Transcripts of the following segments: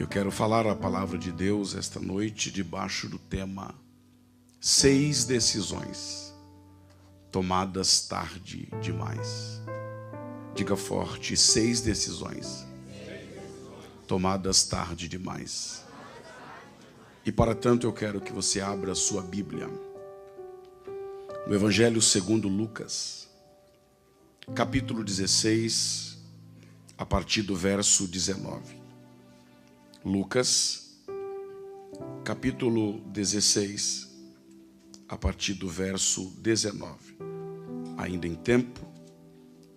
Eu quero falar a palavra de Deus esta noite debaixo do tema 6 decisões tomadas tarde demais. Diga forte: 6 decisões tomadas tarde demais. E para tanto eu quero que você abra a sua Bíblia no Evangelho segundo Lucas, capítulo 16, a partir do verso 19. Lucas, capítulo 16, a partir do verso 19. Ainda em tempo,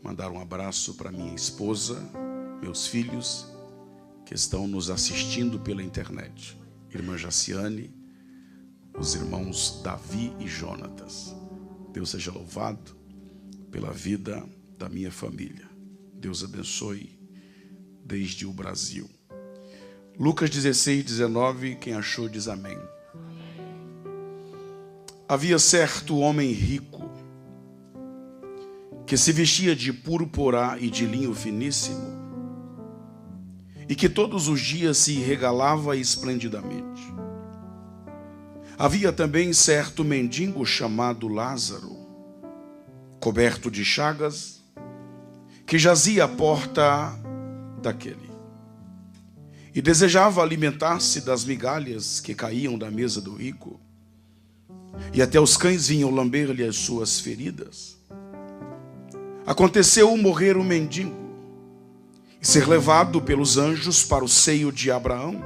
mandar um abraço para minha esposa, meus filhos, que estão nos assistindo pela internet. Irmã Jaciane, os irmãos Davi e Jonatas. Deus seja louvado pela vida da minha família. Deus abençoe desde o Brasil. Lucas 16, 19, quem achou diz amém. Havia certo homem rico, que se vestia de púrpura e de linho finíssimo, e que todos os dias se regalava esplendidamente. Havia também certo mendigo chamado Lázaro, coberto de chagas, que jazia à porta daquele, e desejava alimentar-se das migalhas que caíam da mesa do rico, e até os cães vinham lamber-lhe as suas feridas. Aconteceu morrer o mendigo e ser levado pelos anjos para o seio de Abraão.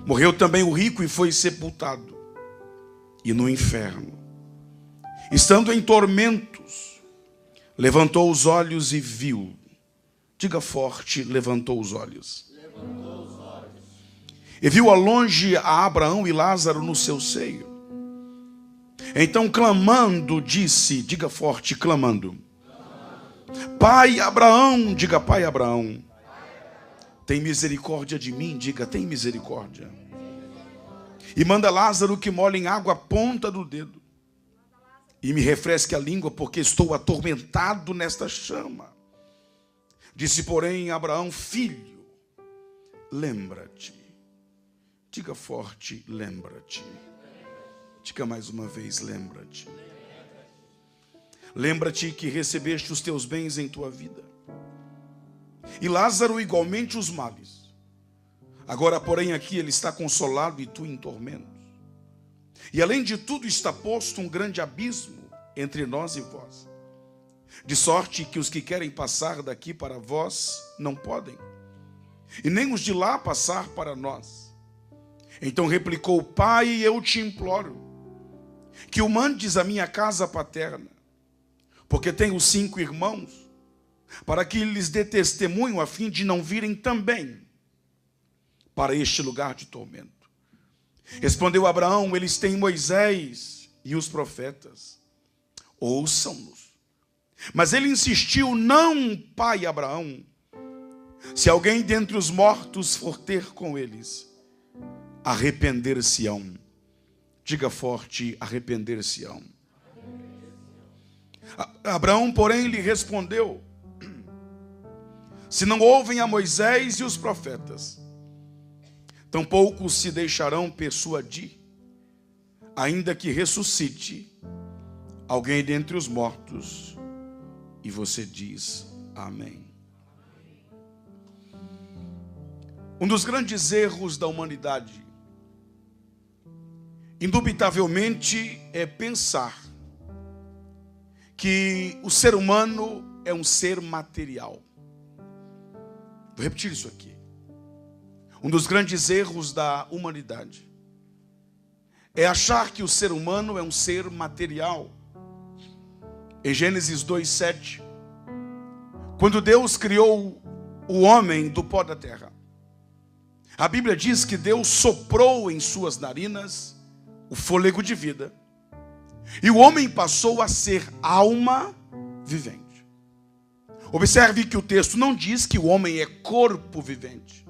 Morreu também o rico e foi sepultado. E no inferno, estando em tormentos, levantou os olhos e viu. Diga forte: levantou os olhos. E viu a longe a Abraão e Lázaro no seu seio. Então clamando disse, diga forte, clamando: Pai Abraão, diga Pai Abraão, tem misericórdia de mim, diga tem misericórdia. E manda Lázaro que molhe em água a ponta do dedo e me refresque a língua, porque estou atormentado nesta chama. Disse, porém, Abraão: filho, lembra-te. Diga forte, lembra-te. Diga mais uma vez, lembra-te. Lembra-te que recebeste os teus bens em tua vida, e Lázaro igualmente os males. Agora, porém, aqui ele está consolado e tu em tormentos. E além de tudo está posto um grande abismo entre nós e vós, de sorte que os que querem passar daqui para vós não podem, e nem os de lá passar para nós. Então replicou: Pai, eu te imploro que o mandes à minha casa paterna, porque tenho 5 irmãos, para que lhes dê testemunho, a fim de não virem também para este lugar de tormento. Respondeu Abraão: eles têm Moisés e os profetas, ouçam-nos. Mas ele insistiu: não, pai Abraão, se alguém dentre os mortos for ter com eles, arrepender-se-ão. Diga forte: arrepender-se-ão. Abraão, porém, lhe respondeu: se não ouvem a Moisés e os profetas, tampouco se deixarão persuadir, ainda que ressuscite alguém dentre os mortos. E você diz amém. Um dos grandes erros da humanidade, indubitavelmente, é pensar que o ser humano é um ser material. Vou repetir isso aqui. Um dos grandes erros da humanidade é achar que o ser humano é um ser material. Em Gênesis 2:7, quando Deus criou o homem do pó da terra, a Bíblia diz que Deus soprou em suas narinas o fôlego de vida, e o homem passou a ser alma vivente. Observe que o texto não diz que o homem é corpo vivente.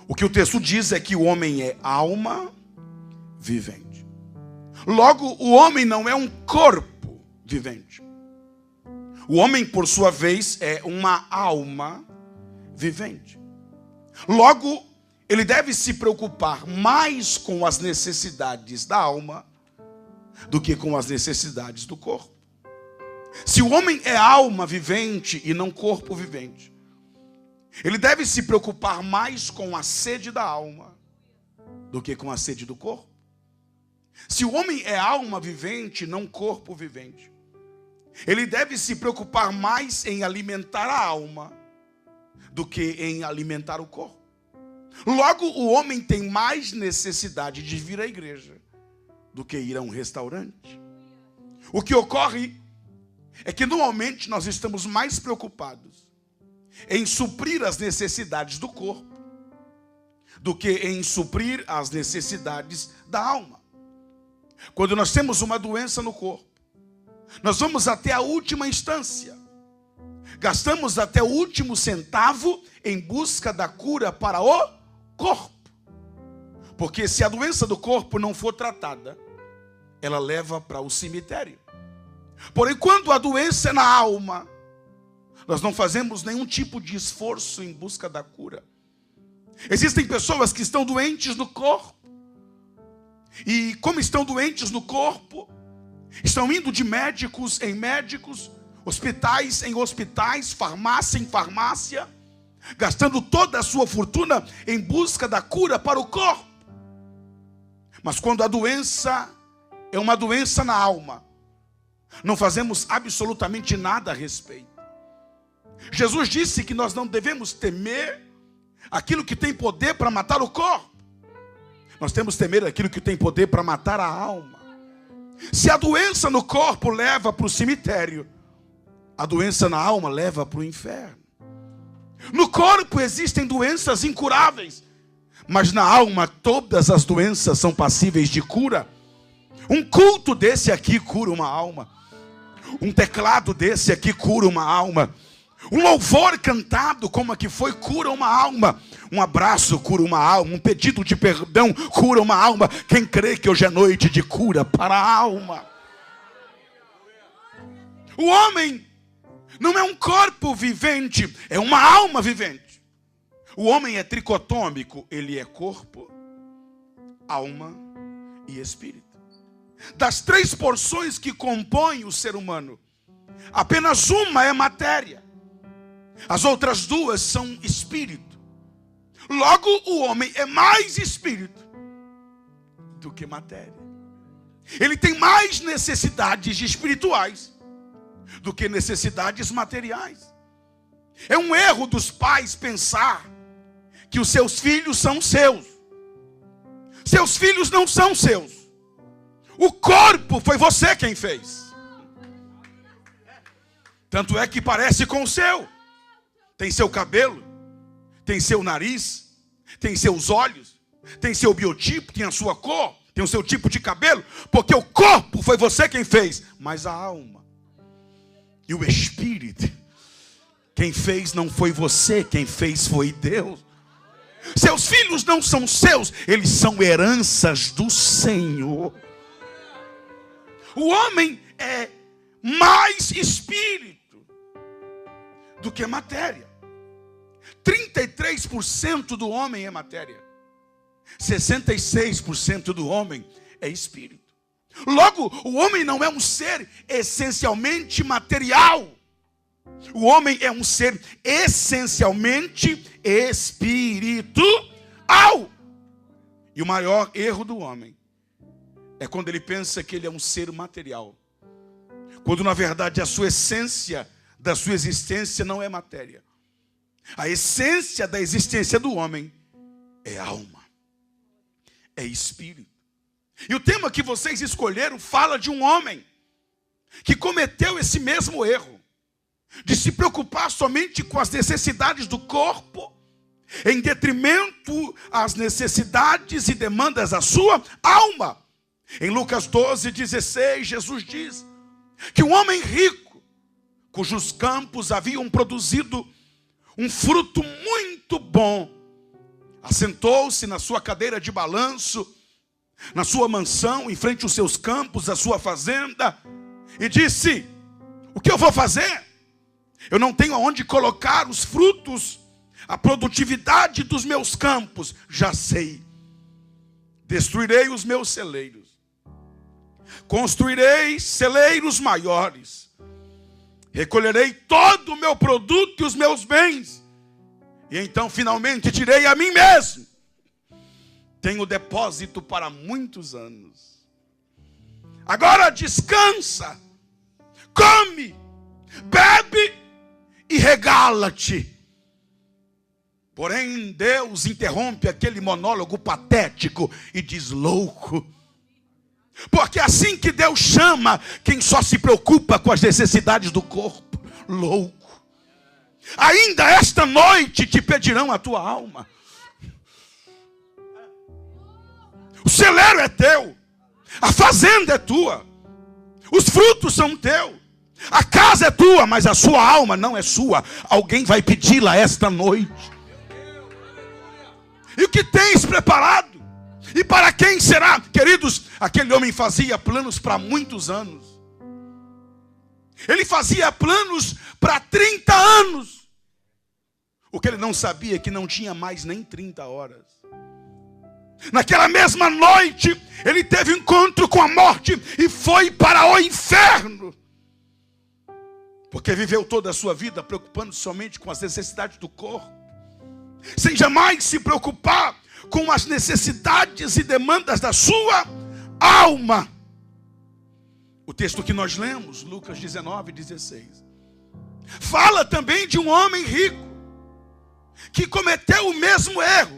O que o texto diz é que o homem é alma vivente. Logo, o homem não é um corpo vivente. O homem, por sua vez, é uma alma vivente. Logo, ele deve se preocupar mais com as necessidades da alma do que com as necessidades do corpo. Se o homem é alma vivente e não corpo vivente, ele deve se preocupar mais com a sede da alma do que com a sede do corpo. Se o homem é alma vivente e não corpo vivente, ele deve se preocupar mais em alimentar a alma do que em alimentar o corpo. Logo, o homem tem mais necessidade de vir à igreja do que ir a um restaurante. O que ocorre é que normalmente nós estamos mais preocupados em suprir as necessidades do corpo do que em suprir as necessidades da alma. Quando nós temos uma doença no corpo, nós vamos até a última instância, gastamos até o último centavo em busca da cura para o corpo. Porque se a doença do corpo não for tratada, ela leva para o cemitério. Porém, quando a doença é na alma, nós não fazemos nenhum tipo de esforço em busca da cura. Existem pessoas que estão doentes no corpo, e como estão doentes no corpo, estão indo de médicos em médicos, hospitais em hospitais, farmácia em farmácia, gastando toda a sua fortuna em busca da cura para o corpo. Mas quando a doença é uma doença na alma, não fazemos absolutamente nada a respeito. Jesus disse que nós não devemos temer aquilo que tem poder para matar o corpo. Nós temos que temer aquilo que tem poder para matar a alma. Se a doença no corpo leva para o cemitério, a doença na alma leva para o inferno. No corpo existem doenças incuráveis, mas na alma todas as doenças são passíveis de cura. Um culto desse aqui cura uma alma. Um teclado desse aqui cura uma alma. Um louvor cantado como aqui foi cura uma alma. Um abraço cura uma alma. Um pedido de perdão cura uma alma. Quem crê que hoje é noite de cura para a alma? O homem não é um corpo vivente, é uma alma vivente. O homem é tricotômico, ele é corpo, alma e espírito. Das 3 porções que compõem o ser humano, apenas uma é matéria. As outras 2 são espírito. Logo, o homem é mais espírito do que matéria. Ele tem mais necessidades espirituais do que necessidades materiais. É um erro dos pais pensar que os seus filhos são seus. Seus filhos não são seus. O corpo foi você quem fez. Tanto é que parece com o seu. Tem seu cabelo, tem seu nariz, tem seus olhos, tem seu biotipo, tem a sua cor, tem o seu tipo de cabelo, porque o corpo foi você quem fez, mas a alma e o espírito, quem fez não foi você, quem fez foi Deus. Seus filhos não são seus, eles são heranças do Senhor. O homem é mais espírito do que matéria. 33% do homem é matéria. 66% do homem é espírito. Logo, o homem não é um ser essencialmente material. O homem é um ser essencialmente espiritual. E o maior erro do homem é quando ele pensa que ele é um ser material, quando na verdade a sua essência da sua existência não é matéria. A essência da existência do homem é alma, é espírito. E o tema que vocês escolheram fala de um homem que cometeu esse mesmo erro, de se preocupar somente com as necessidades do corpo, em detrimento às necessidades e demandas da sua alma. Em Lucas 12:16, Jesus diz que um homem rico, cujos campos haviam produzido um fruto muito bom, assentou-se na sua cadeira de balanço, na sua mansão, em frente aos seus campos, a sua fazenda, e disse: o que eu vou fazer? Eu não tenho aonde colocar os frutos a produtividade dos meus campos, já sei. Destruirei os meus celeiros, construirei celeiros maiores, recolherei todo o meu produto e os meus bens, e então finalmente direi a mim mesmo: tenho depósito para muitos anos. Agora descansa, come, bebe e regala-te. Porém, Deus interrompe aquele monólogo patético e diz: louco. Porque assim que Deus chama quem só se preocupa com as necessidades do corpo: louco. Ainda esta noite te pedirão a tua alma. O celeiro é teu, a fazenda é tua, os frutos são teus, a casa é tua, mas a sua alma não é sua. Alguém vai pedi-la esta noite. E o que tens preparado? E para quem será? Queridos, aquele homem fazia planos para muitos anos. Ele fazia planos para 30 anos. O que ele não sabia é que não tinha mais nem 30 horas. Naquela mesma noite, ele teve um encontro com a morte e foi para o inferno. Porque viveu toda a sua vida preocupando-se somente com as necessidades do corpo, sem jamais se preocupar com as necessidades e demandas da sua alma. O texto que nós lemos, Lucas 19:16, fala também de um homem rico que cometeu o mesmo erro.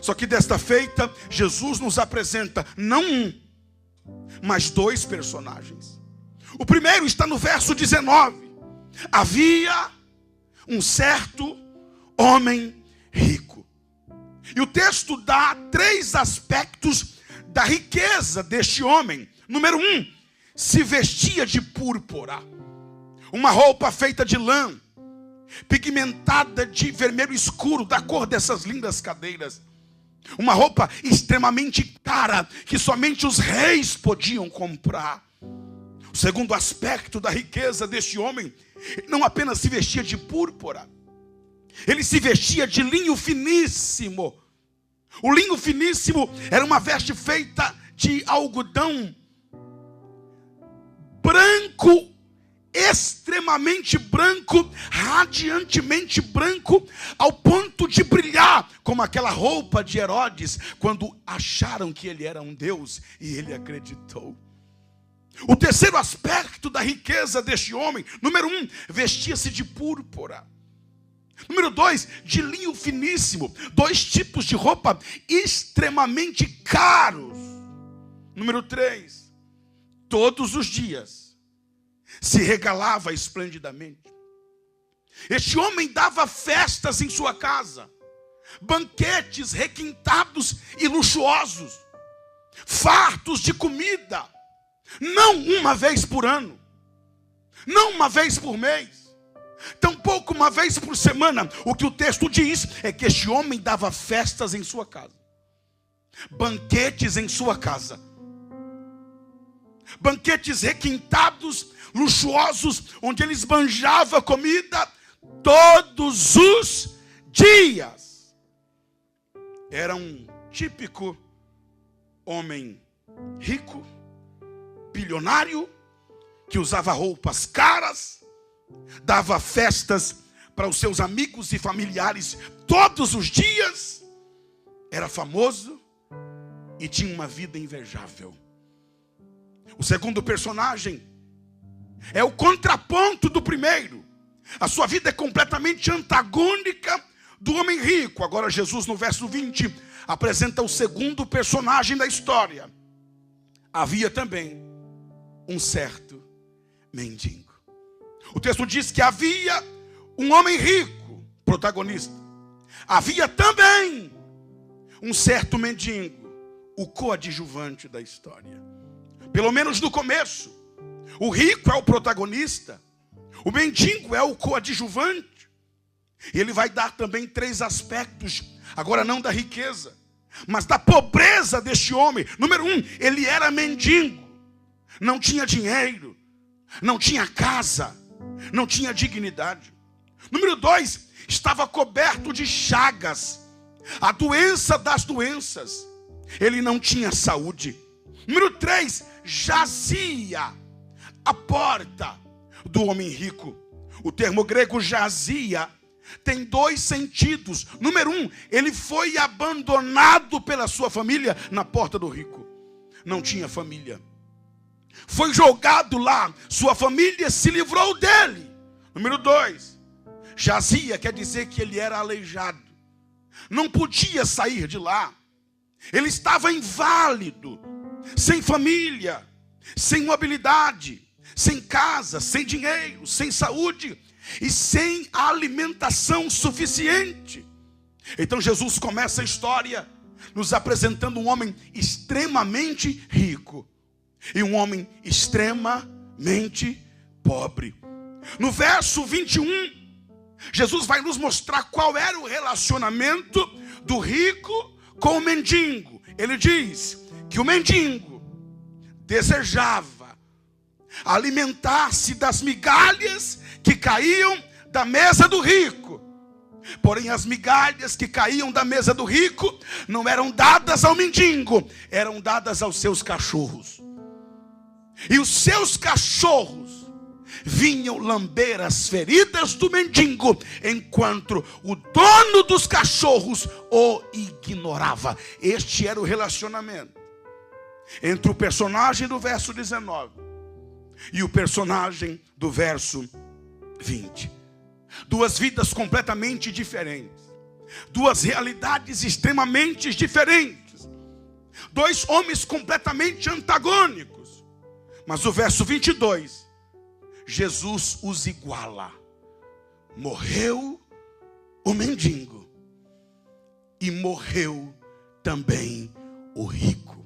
Só que desta feita, Jesus nos apresenta não um, mas dois personagens. O primeiro está no verso 19. Havia um certo homem rico. E o texto dá 3 aspectos da riqueza deste homem. Número 1, se vestia de púrpura, uma roupa feita de lã, pigmentada de vermelho escuro, da cor dessas lindas cadeiras. Uma roupa extremamente cara, que somente os reis podiam comprar. O segundo aspecto da riqueza deste homem, não apenas se vestia de púrpura, ele se vestia de linho finíssimo. O linho finíssimo era uma veste feita de algodão branco, extremamente branco, radiantemente branco, ao ponto de brilhar, como aquela roupa de Herodes, quando acharam que ele era um deus, e ele acreditou. O terceiro aspecto da riqueza deste homem, número 1, vestia-se de púrpura. Número 2, de linho finíssimo. 2 tipos de roupa extremamente caros. Número 3, todos os dias se regalava esplendidamente. Este homem dava festas em sua casa, banquetes requintados e luxuosos, fartos de comida, não uma vez por ano, não uma vez por mês, tampouco uma vez por semana. O que o texto diz é que este homem dava festas em sua casa, banquetes em sua casa, banquetes requintados, luxuosos, onde ele esbanjava comida todos os dias. Era um típico homem rico, bilionário, que usava roupas caras, dava festas para os seus amigos e familiares todos os dias, era famoso e tinha uma vida invejável. O segundo personagem é o contraponto do primeiro. A sua vida é completamente antagônica do homem rico. Agora Jesus, no verso 20, apresenta o segundo personagem da história. Havia também um certo mendigo. O texto diz que havia um homem rico, protagonista. Havia também um certo mendigo, o coadjuvante da história. Pelo menos no começo, o rico é o protagonista, o mendigo é o coadjuvante. E ele vai dar também 3 aspectos, agora não da riqueza, mas da pobreza deste homem. Número 1, ele era mendigo, não tinha dinheiro, não tinha casa, não tinha dignidade. Número 2, estava coberto de chagas, a doença das doenças. Ele não tinha saúde. Número 3, jazia à porta do homem rico. O termo grego jazia tem 2 sentidos. Número 1, ele foi abandonado pela sua família na porta do rico. Não tinha família. Foi jogado lá, sua família se livrou dele. Número 2, jazia quer dizer que ele era aleijado. Não podia sair de lá. Ele estava inválido, sem família, sem mobilidade, sem casa, sem dinheiro, sem saúde e sem alimentação suficiente. Então Jesus começa a história nos apresentando um homem extremamente rico e um homem extremamente pobre. No verso 21, Jesus vai nos mostrar qual era o relacionamento do rico com o mendigo. Ele diz que o mendigo desejava alimentar-se das migalhas que caíam da mesa do rico. Porém, as migalhas que caíam da mesa do rico não eram dadas ao mendigo, eram dadas aos seus cachorros. E os seus cachorros vinham lamber as feridas do mendigo, enquanto o dono dos cachorros o ignorava. Este era o relacionamento entre o personagem do verso 19 e o personagem do verso 20. 2 vidas completamente diferentes, 2 realidades extremamente diferentes, 2 homens completamente antagônicos. Mas o verso 22, Jesus os iguala. Morreu o mendigo e morreu também o rico.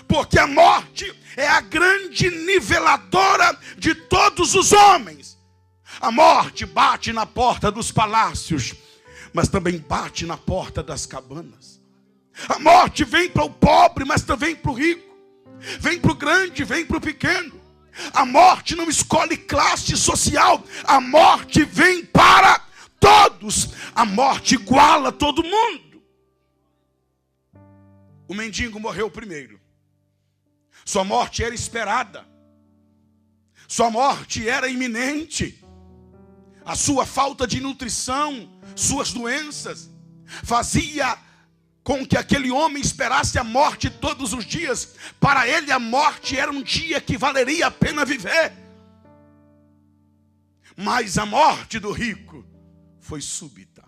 Porque a morte é a grande niveladora de todos os homens. A morte bate na porta dos palácios, mas também bate na porta das cabanas. A morte vem para o pobre, mas também para o rico. Vem para o grande, vem para o pequeno. A morte não escolhe classe social. A morte vem para todos. A morte iguala todo mundo. O mendigo morreu primeiro. Sua morte era esperada. Sua morte era iminente. A sua falta de nutrição, suas doenças, fazia com que aquele homem esperasse a morte todos os dias. Para ele a morte era um dia que valeria a pena viver. Mas a morte do rico foi súbita.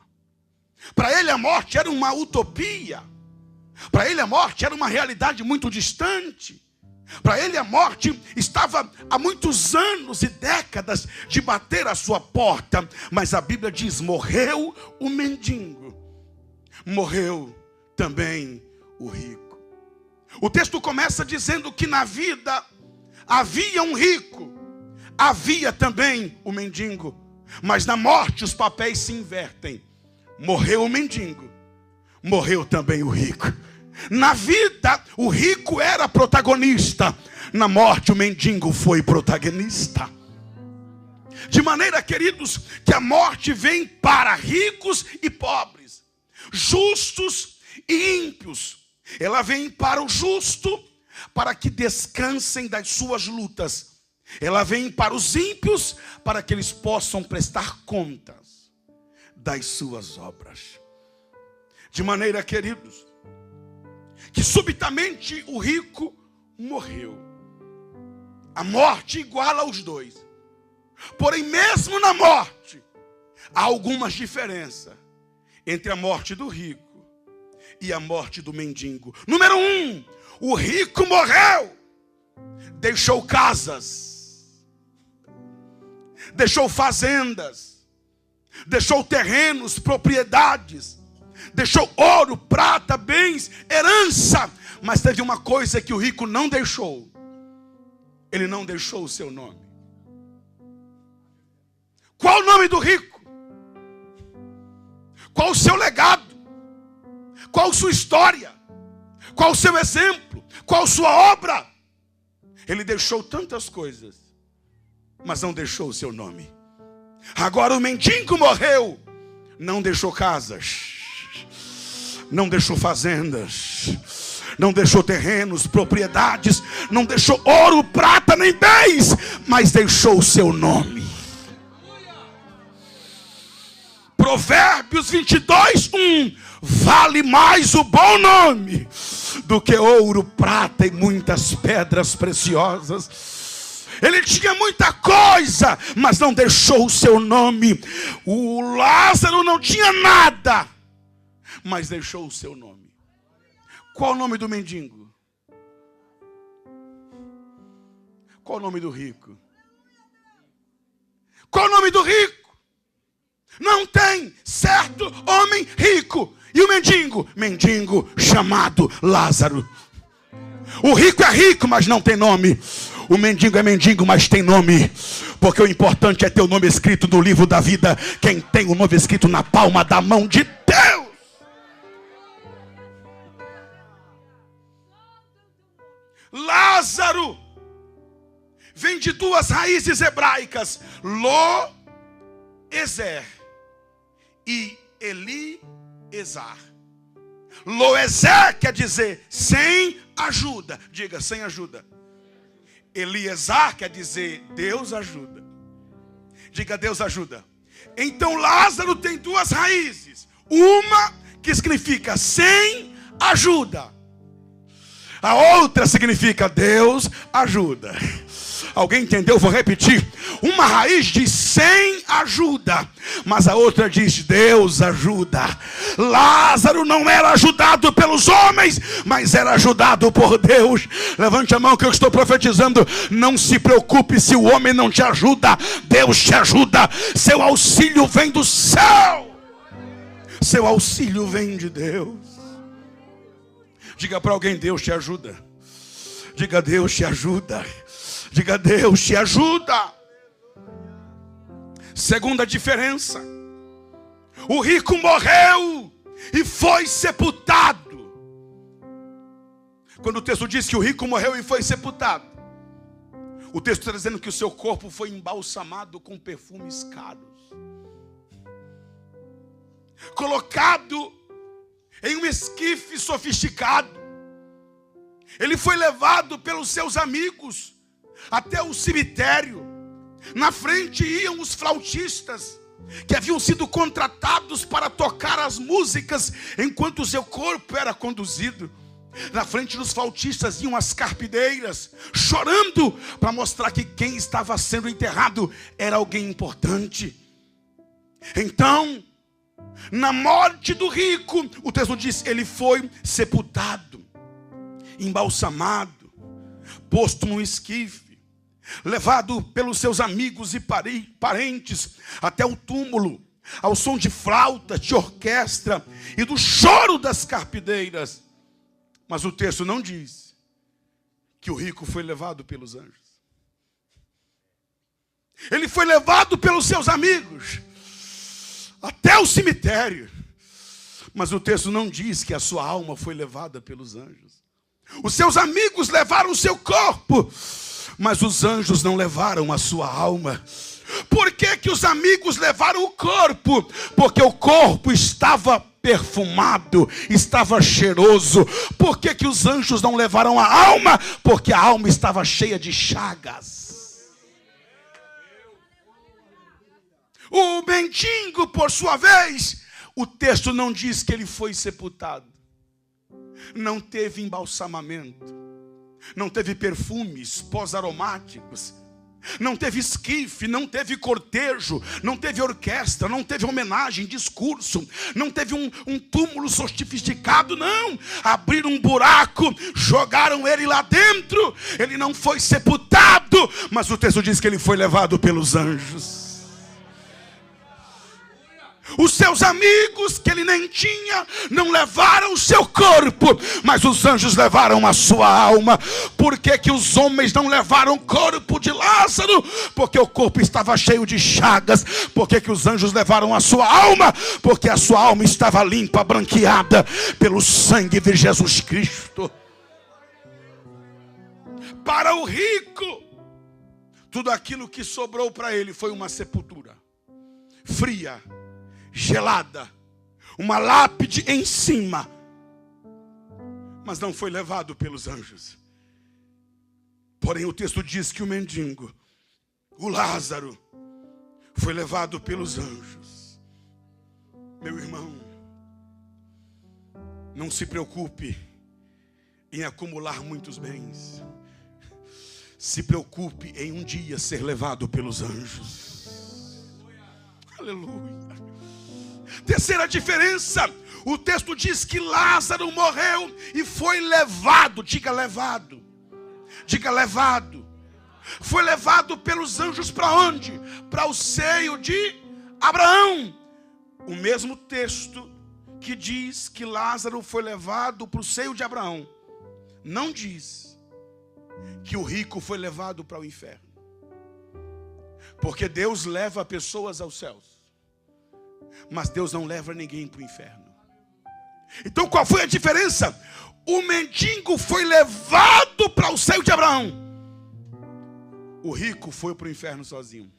Para ele a morte era uma utopia. Para ele a morte era uma realidade muito distante. Para ele a morte estava há muitos anos e décadas de bater à sua porta. Mas a Bíblia diz: morreu o mendigo, morreu também o rico. O texto começa dizendo que na vida havia um rico, havia também o mendigo. Mas na morte os papéis se invertem. Morreu o mendigo, morreu também o rico. Na vida, o rico era protagonista. Na morte, o mendigo foi protagonista. De maneira, queridos, que a morte vem para ricos e pobres, justos e ímpios. Ela vem para o justo, para que descansem das suas lutas. Ela vem para os ímpios, para que eles possam prestar contas das suas obras. De maneira, queridos, que subitamente o rico morreu. A morte iguala os dois. Porém, mesmo na morte, há algumas diferenças entre a morte do rico e a morte do mendigo. Número 1, o rico morreu, deixou casas, deixou fazendas, deixou terrenos, propriedades, deixou ouro, prata, bens, herança. Mas teve uma coisa que o rico não deixou. Ele não deixou o seu nome. Qual o nome do rico? Qual o seu legado? Qual a sua história? Qual o seu exemplo? Qual a sua obra? Ele deixou tantas coisas, mas não deixou o seu nome. Agora o mendigo morreu, não deixou casas, não deixou fazendas, não deixou terrenos, propriedades, não deixou ouro, prata nem bens, mas deixou o seu nome. Provérbios 22:1. Vale mais o bom nome do que ouro, prata e muitas pedras preciosas. Ele tinha muita coisa, mas não deixou o seu nome. O Lázaro não tinha nada, mas deixou o seu nome. Qual o nome do mendigo? Qual o nome do rico? Qual o nome do rico? Não tem certo homem rico. E o mendigo? Mendigo chamado Lázaro. O rico é rico, mas não tem nome. O mendigo é mendigo, mas tem nome. Porque o importante é ter o nome escrito no livro da vida. Quem tem o nome escrito na palma da mão de Deus. Lázaro vem de duas raízes hebraicas: Lo-Ezer e Eliezer. Lo-Ezer quer dizer sem ajuda. Diga, sem ajuda. Eliezer quer dizer Deus ajuda. Diga, Deus ajuda. Então Lázaro tem duas raízes. Uma que significa sem ajuda. A outra significa Deus ajuda. Alguém entendeu? Vou repetir. Uma raiz diz sem ajuda, mas a outra diz Deus ajuda. Lázaro não era ajudado pelos homens, mas era ajudado por Deus. Levante a mão que eu estou profetizando. Não se preocupe se o homem não te ajuda. Deus te ajuda. Seu auxílio vem do céu. Seu auxílio vem de Deus. Diga para alguém: Deus te ajuda. Diga, Deus te ajuda. Diga, Deus te ajuda. Segunda diferença: o rico morreu e foi sepultado. Quando o texto diz que o rico morreu e foi sepultado, o texto está dizendo que o seu corpo foi embalsamado com perfumes caros, colocado em um esquife sofisticado. Ele foi levado pelos seus amigos até o cemitério. Na frente iam os flautistas, que haviam sido contratados para tocar as músicas enquanto o seu corpo era conduzido. Na frente dos flautistas iam as carpideiras, chorando para mostrar que quem estava sendo enterrado era alguém importante. Então, na morte do rico, o texto diz, ele foi sepultado, embalsamado, posto num esquife, levado pelos seus amigos e parentes até o túmulo, ao som de flauta, de orquestra e do choro das carpideiras. Mas o texto não diz que o rico foi levado pelos anjos. Ele foi levado pelos seus amigos até o cemitério. Mas o texto não diz que a sua alma foi levada pelos anjos. Os seus amigos levaram o seu corpo, mas os anjos não levaram a sua alma. Por que que os amigos levaram o corpo? Porque o corpo estava perfumado, estava cheiroso. Por que que os anjos não levaram a alma? Porque a alma estava cheia de chagas. O mendigo, por sua vez, o texto não diz que ele foi sepultado. Não teve embalsamamento, não teve perfumes pós-aromáticos, não teve esquife, não teve cortejo, não teve orquestra, não teve homenagem, discurso, não teve um túmulo sofisticado, não. Abriram um buraco, jogaram ele lá dentro. Ele não foi sepultado, mas o texto diz que ele foi levado pelos anjos. Os seus amigos, que ele nem tinha, não levaram o seu corpo, mas os anjos levaram a sua alma. Por que que os homens não levaram o corpo de Lázaro? Porque o corpo estava cheio de chagas. Por que que os anjos levaram a sua alma? Porque a sua alma estava limpa, branqueada pelo sangue de Jesus Cristo. Para o rico, tudo aquilo que sobrou para ele foi uma sepultura fria, gelada, uma lápide em cima, mas não foi levado pelos anjos. Porém o texto diz que o mendigo, o Lázaro, foi levado pelos anjos. Meu irmão, não se preocupe em acumular muitos bens. Se preocupe em um dia ser levado pelos anjos. Aleluia. Terceira diferença, o texto diz que Lázaro morreu e foi levado. Diga levado. Diga levado. Foi levado pelos anjos para onde? Para o seio de Abraão. O mesmo texto que diz que Lázaro foi levado para o seio de Abraão não diz que o rico foi levado para o inferno. Porque Deus leva pessoas aos céus, mas Deus não leva ninguém para o inferno. Então qual foi a diferença? O mendigo foi levado para o seio de Abraão. O rico foi para o inferno sozinho.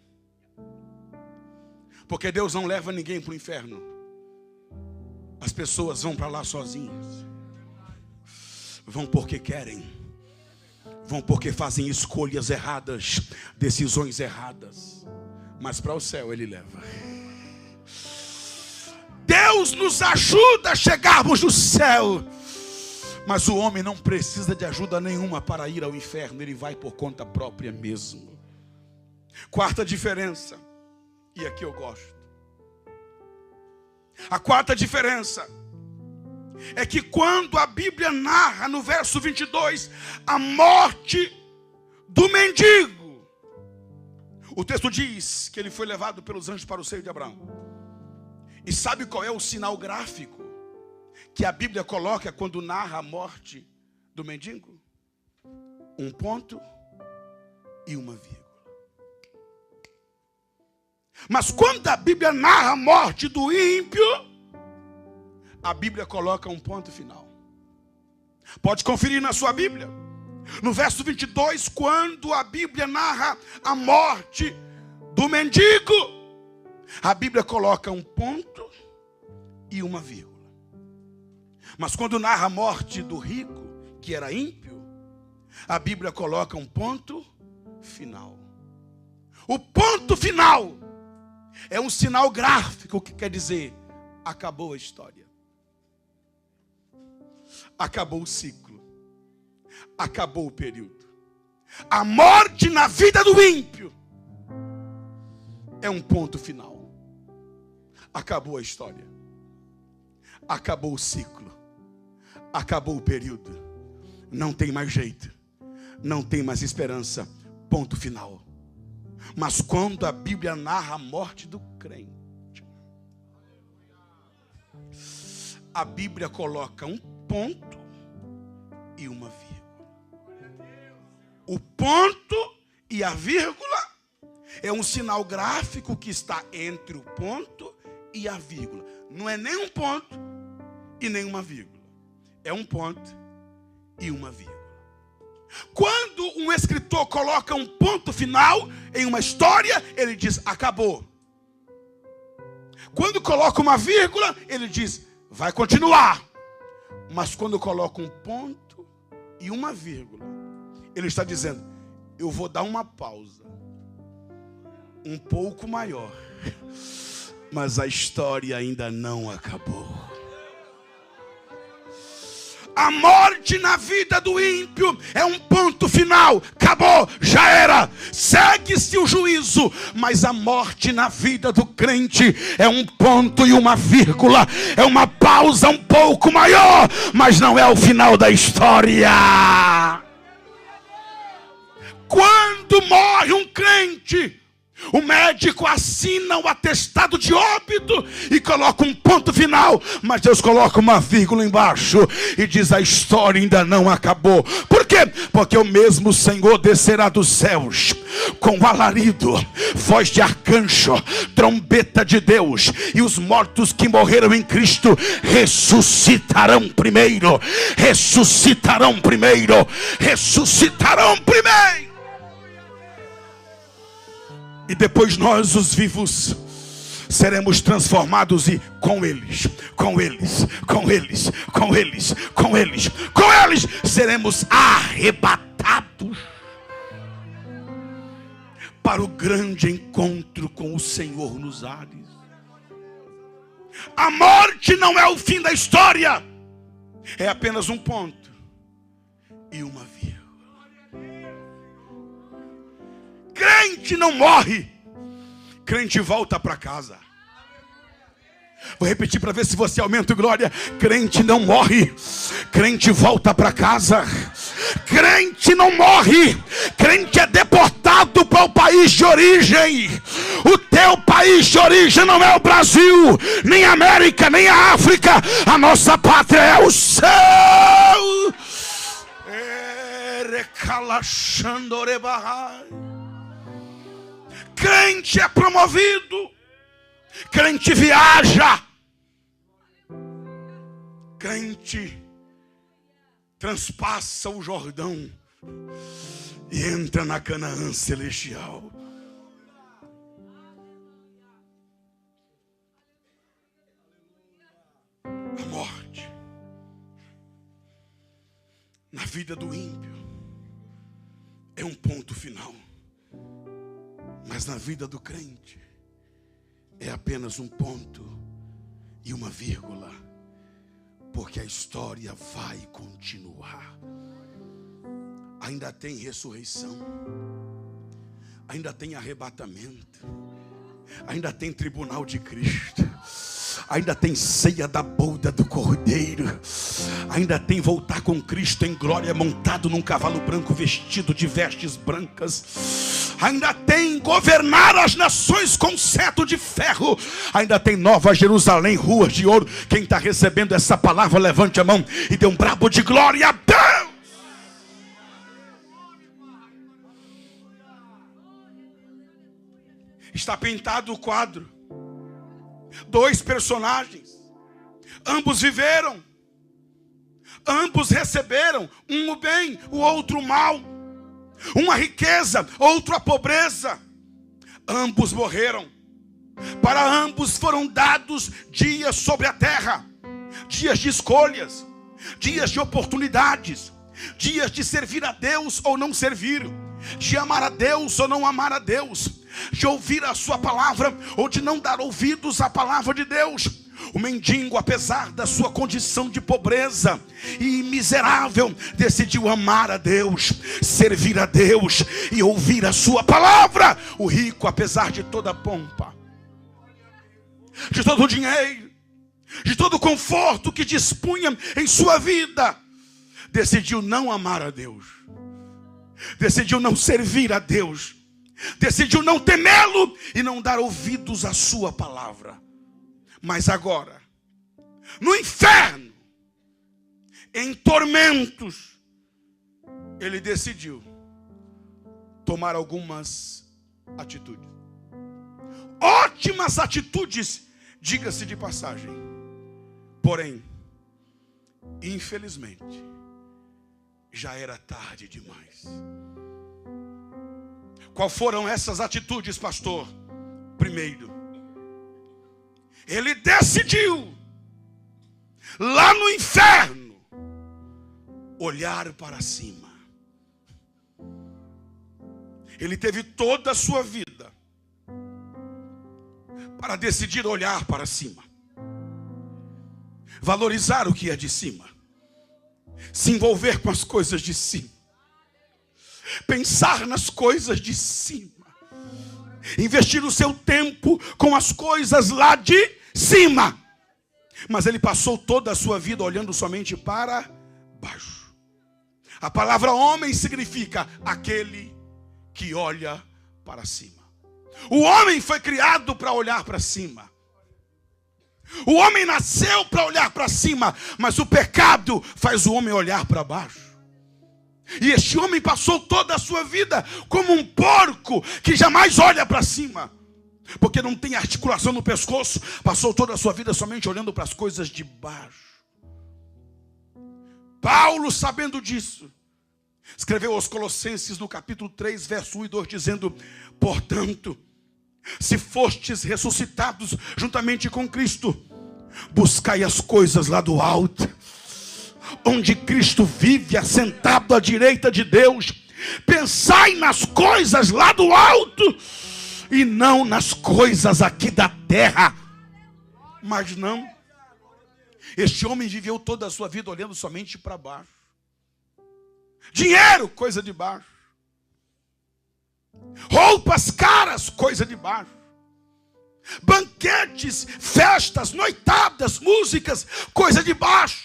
Porque Deus não leva ninguém para o inferno. As pessoas vão para lá sozinhas. Vão porque querem. Vão porque fazem escolhas erradas, decisões erradas. Mas para o céu Ele leva. Deus nos ajuda a chegarmos no céu. Mas o homem não precisa de ajuda nenhuma para ir ao inferno. Ele vai por conta própria mesmo. Quarta diferença. E aqui eu gosto. A quarta diferença é que quando a Bíblia narra no verso 22 a morte do mendigo, o texto diz que ele foi levado pelos anjos para o seio de Abraão. E sabe qual é o sinal gráfico que a Bíblia coloca quando narra a morte do mendigo? Um ponto e uma vírgula. Mas quando a Bíblia narra a morte do ímpio, a Bíblia coloca um ponto final. Pode conferir na sua Bíblia. No verso 22, quando a Bíblia narra a morte do mendigo, a Bíblia coloca um ponto e uma vírgula. Mas quando narra a morte do rico, que era ímpio, a Bíblia coloca um ponto final. O ponto final é um sinal gráfico que quer dizer: acabou a história. Acabou o ciclo. Acabou o período. A morte na vida do ímpio é um ponto final. Acabou a história. Acabou o ciclo. Acabou o período. Não tem mais jeito. Não tem mais esperança. Ponto final. Mas quando a Bíblia narra a morte do crente, a Bíblia coloca um ponto e uma vírgula. O ponto e a vírgula é um sinal gráfico que está entre o ponto e a vírgula. Não é nem um ponto e nem uma vírgula. É um ponto e uma vírgula. Quando um escritor coloca um ponto final em uma história, ele diz: acabou. Quando coloca uma vírgula, ele diz: vai continuar. Mas quando coloca um ponto e uma vírgula, ele está dizendo: eu vou dar uma pausa um pouco maior, mas a história ainda não acabou. A morte na vida do ímpio é um ponto final. Acabou, já era. Segue-se o juízo. Mas a morte na vida do crente é um ponto e uma vírgula. É uma pausa um pouco maior, mas não é o final da história. Quando morre um crente, o médico assina o atestado de óbito e coloca um ponto final, mas Deus coloca uma vírgula embaixo e diz: a história ainda não acabou. Por quê? Porque o mesmo Senhor descerá dos céus com alarido, voz de arcanjo, trombeta de Deus, e os mortos que morreram em Cristo ressuscitarão primeiro. Ressuscitarão primeiro. Ressuscitarão primeiro. E depois nós, os vivos, seremos transformados e com eles seremos arrebatados para o grande encontro com o Senhor nos ares. A morte não é o fim da história, é apenas um ponto e uma vírgula. Crente não morre, crente volta para casa. Vou repetir para ver se você aumenta o glória. Crente não morre, crente volta para casa. Crente não morre, crente é deportado para o país de origem. O teu país de origem não é o Brasil, nem a América, nem a África. A nossa pátria é o céu. Crente é promovido, crente viaja, crente transpassa o Jordão e entra na Canaã celestial. A morte na vida do ímpio é um ponto final, mas na vida do crente é apenas um ponto e uma vírgula, porque a história vai continuar. Ainda tem ressurreição, ainda tem arrebatamento, ainda tem tribunal de Cristo, ainda tem ceia da boda do Cordeiro, ainda tem voltar com Cristo em glória, montado num cavalo branco, vestido de vestes brancas, ainda tem governar as nações com cetro de ferro, ainda tem Nova Jerusalém, ruas de ouro. Quem está recebendo essa palavra, levante a mão e dê um brabo de glória a Deus. Está pintado o quadro. Dois personagens, ambos viveram, ambos receberam, um o bem, o outro o mal, uma riqueza, outro a pobreza. Ambos morreram. Para ambos foram dados dias sobre a terra, dias de escolhas, dias de oportunidades, dias de servir a Deus ou não servir, de amar a Deus ou não amar a Deus, de ouvir a sua palavra ou de não dar ouvidos à palavra de Deus. O mendigo, apesar da sua condição de pobreza e miserável, decidiu amar a Deus, servir a Deus e ouvir a sua palavra. O rico, apesar de toda a pompa, de todo o dinheiro, de todo o conforto que dispunha em sua vida, decidiu não amar a Deus, decidiu não servir a Deus, decidiu não temê-lo e não dar ouvidos à sua palavra. Mas agora, no inferno, em tormentos, ele decidiu tomar algumas atitudes. Ótimas atitudes, diga-se de passagem. Porém, infelizmente, já era tarde demais. Qual foram essas atitudes, pastor? Primeiro, ele decidiu, lá no inferno, olhar para cima. Ele teve toda a sua vida para decidir olhar para cima, valorizar o que é de cima, se envolver com as coisas de cima, pensar nas coisas de cima, investir o seu tempo com as coisas lá de cima. Mas ele passou toda a sua vida olhando somente para baixo. A palavra homem significa aquele que olha para cima. O homem foi criado para olhar para cima. O homem nasceu para olhar para cima, mas o pecado faz o homem olhar para baixo. E este homem passou toda a sua vida como um porco que jamais olha para cima, porque não tem articulação no pescoço. Passou toda a sua vida somente olhando para as coisas de baixo. Paulo, sabendo disso, escreveu aos Colossenses no capítulo 3, verso 1 e 2, dizendo: portanto, Se fostes ressuscitados juntamente com Cristo, buscai as coisas lá do alto, onde Cristo vive assentado à direita de Deus. Pensai nas coisas lá do alto e não nas coisas aqui da terra. Mas não, este homem viveu toda a sua vida olhando somente para baixo. Dinheiro, coisa de baixo. Roupas caras, coisa de baixo. Banquetes, festas, noitadas, músicas, coisa de baixo.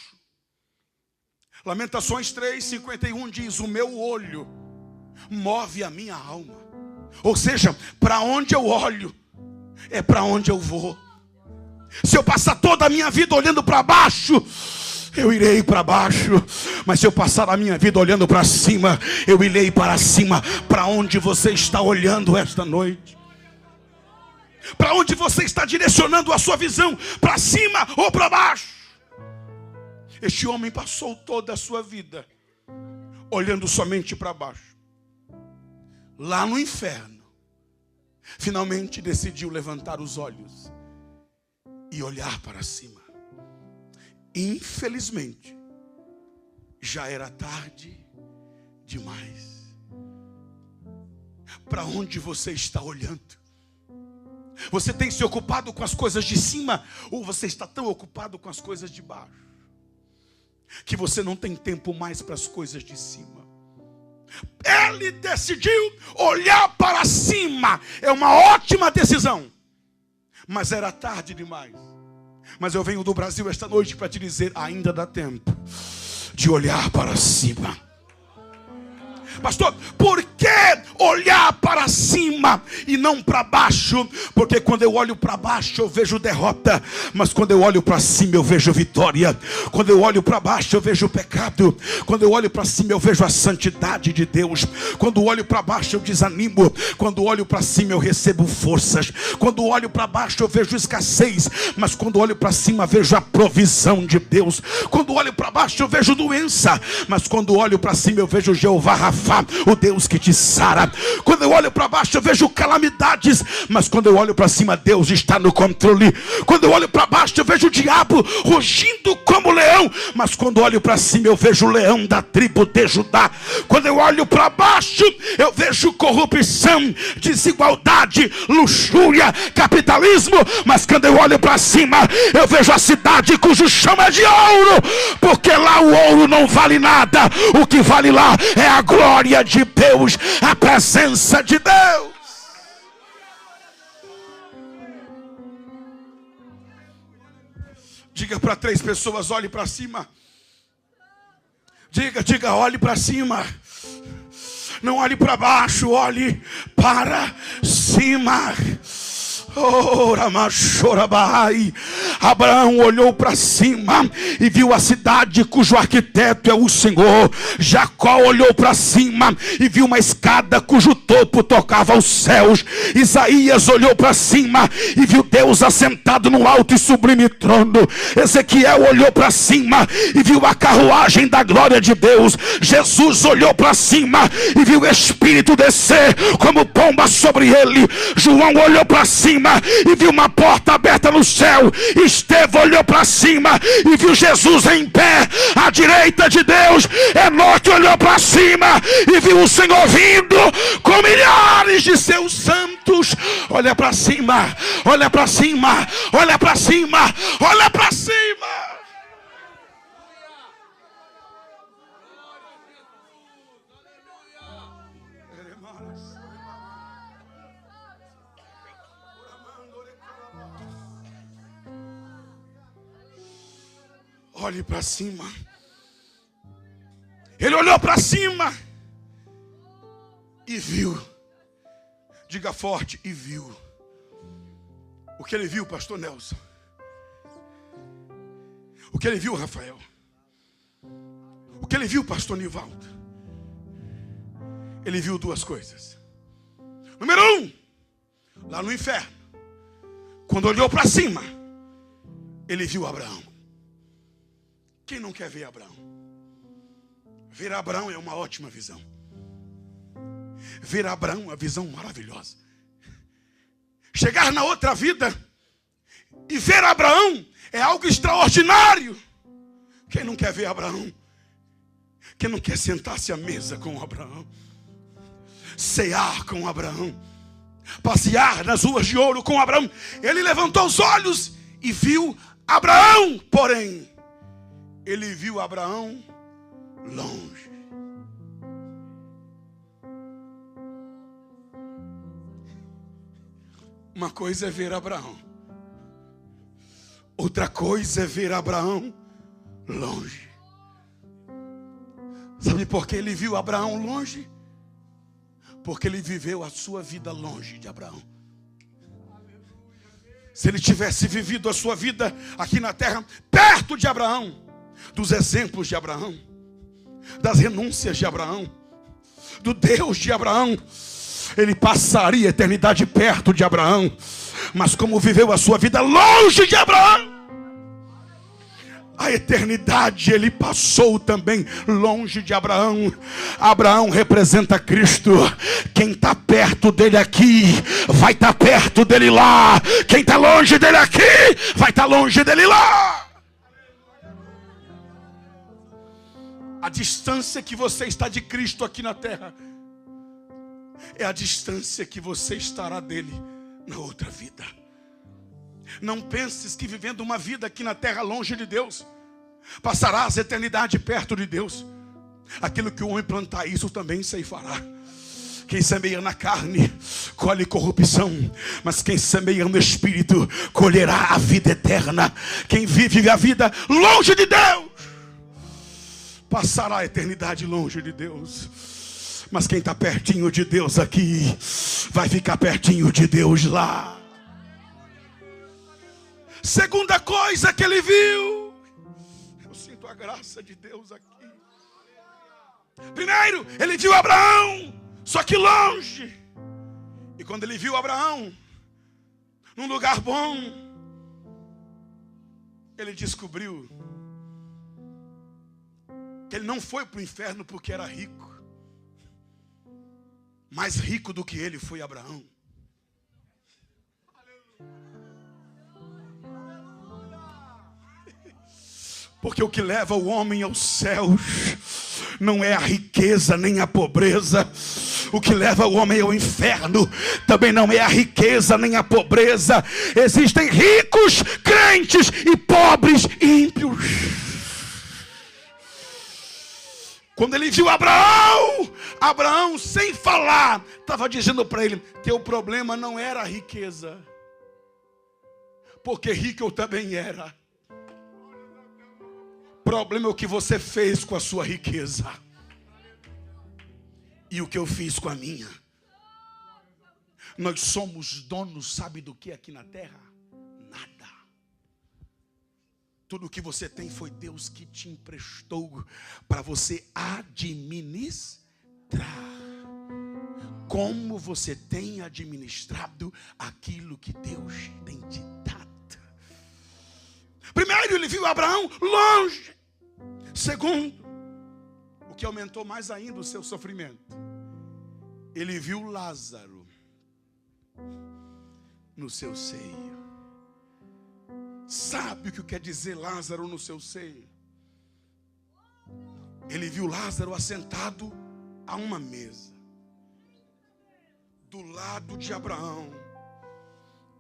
Lamentações 3:51 diz: o meu olho move a minha alma. Ou seja, para onde eu olho, é para onde eu vou. Se eu passar toda a minha vida olhando para baixo, eu irei para baixo. Mas se eu passar a minha vida olhando para cima, eu irei para cima. Para onde você está olhando esta noite? Para onde você está direcionando a sua visão? Para cima ou para baixo? Este homem passou toda a sua vida olhando somente para baixo. Lá no inferno, finalmente decidiu levantar os olhos e olhar para cima. Infelizmente, já era tarde demais. Para onde você está olhando? Você tem se ocupado com as coisas de cima, ou você está tão ocupado com as coisas de baixo que você não tem tempo mais para as coisas de cima? Ele decidiu olhar para cima. É uma ótima decisão, mas era tarde demais. Mas eu venho do Brasil esta noite para te dizer: ainda dá tempo de olhar para cima. Pastor, por que olhar para cima e não para baixo? Porque quando eu olho para baixo eu vejo derrota, mas quando eu olho para cima eu vejo vitória. Quando eu olho para baixo eu vejo pecado, quando eu olho para cima eu vejo a santidade de Deus. Quando olho para baixo eu desanimo, quando olho para cima eu recebo forças. Quando olho para baixo eu vejo escassez, mas quando olho para cima vejo a provisão de Deus. Quando olho para baixo eu vejo doença, mas quando olho para cima eu vejo Jeová Rafa, o Deus que te sara. Quando eu olho para baixo eu vejo calamidades, mas quando eu olho para cima Deus está no controle. Quando eu olho para baixo eu vejo o diabo rugindo como leão, mas quando olho para cima eu vejo o leão da tribo de Judá. Quando eu olho para baixo eu vejo corrupção, desigualdade, luxúria, capitalismo, mas quando eu olho para cima eu vejo a cidade cujo chão é de ouro, porque lá o ouro não vale nada. O que vale lá é a glória de Deus, a presença de Deus. Diga para 3 pessoas: olhe para cima. Diga, olhe para cima. Não olhe para baixo, olhe para cima. Abraão olhou para cima e viu a cidade cujo arquiteto é o Senhor. Jacó olhou para cima e viu uma escada cujo topo tocava aos céus. Isaías olhou para cima e viu Deus assentado no alto e sublime trono. Ezequiel olhou para cima e viu a carruagem da glória de Deus. Jesus olhou para cima e viu o Espírito descer como pomba sobre ele. João olhou para cima e viu uma porta aberta no céu. Estevão olhou para cima e viu Jesus em pé à direita de Deus. Enoque olhou para cima e viu o Senhor vindo com milhares de seus santos. Olha para cima, olha para cima, olha para cima, olha para cima. Olhe para cima. Ele olhou para cima e viu. Diga forte: e viu. O que ele viu, pastor Nelson? O que ele viu, Rafael? O que ele viu, pastor Nivaldo? Ele viu 2 coisas. Número 1, lá no inferno, quando olhou para cima, ele viu Abraão. Quem não quer ver Abraão? Ver Abraão é uma ótima visão. Ver Abraão é uma visão maravilhosa. Chegar na outra vida e ver Abraão é algo extraordinário. Quem não quer ver Abraão? Quem não quer sentar-se à mesa com Abraão? Cear com Abraão? Passear nas ruas de ouro com Abraão? Ele levantou os olhos e viu Abraão, porém, ele viu Abraão longe. Uma coisa é ver Abraão, outra coisa é ver Abraão longe. Sabe por que ele viu Abraão longe? Porque ele viveu a sua vida longe de Abraão. Se ele tivesse vivido a sua vida aqui na terra, perto de Abraão, dos exemplos de Abraão, das renúncias de Abraão, do Deus de Abraão, ele passaria a eternidade perto de Abraão. Mas como viveu a sua vida longe de Abraão, a eternidade ele passou também longe de Abraão. Abraão representa Cristo. Quem está perto dele aqui vai estar perto dele lá. Quem está longe dele aqui vai estar longe dele lá. A distância que você está de Cristo aqui na terra é a distância que você estará dele na outra vida. Não penses que vivendo uma vida aqui na terra longe de Deus, passarás a eternidade perto de Deus. Aquilo que o homem plantar, isso também ceifará. Quem semeia na carne, colhe corrupção. Mas quem semeia no Espírito, colherá a vida eterna. Quem vive a vida longe de Deus, passará a eternidade longe de Deus. Mas quem está pertinho de Deus aqui, vai ficar pertinho de Deus lá. Segunda coisa que ele viu, eu sinto a graça de Deus aqui. Primeiro, ele viu Abraão, só que longe. E quando ele viu Abraão num lugar bom, ele descobriu que ele não foi para o inferno porque era rico. Mais rico do que ele foi Abraão. Porque o que leva o homem aos céus não é a riqueza nem a pobreza. O que leva o homem ao inferno também não é a riqueza nem a pobreza. Existem ricos, crentes e pobres ímpios. Quando ele viu Abraão, Abraão sem falar estava dizendo para ele: teu problema não era a riqueza, porque rico eu também era. Problema é o que você fez com a sua riqueza e o que eu fiz com a minha. Nós somos donos, sabe do que aqui na terra? Nada. Tudo o que você tem foi Deus que te emprestou para você administrar. Como você tem administrado aquilo que Deus tem te dado? Primeiro, ele viu Abraão longe. Segundo, o que aumentou mais ainda o seu sofrimento, ele viu Lázaro no seu seio. Sabe o que quer dizer Lázaro no seu seio? Ele viu Lázaro assentado a uma mesa, do lado de Abraão,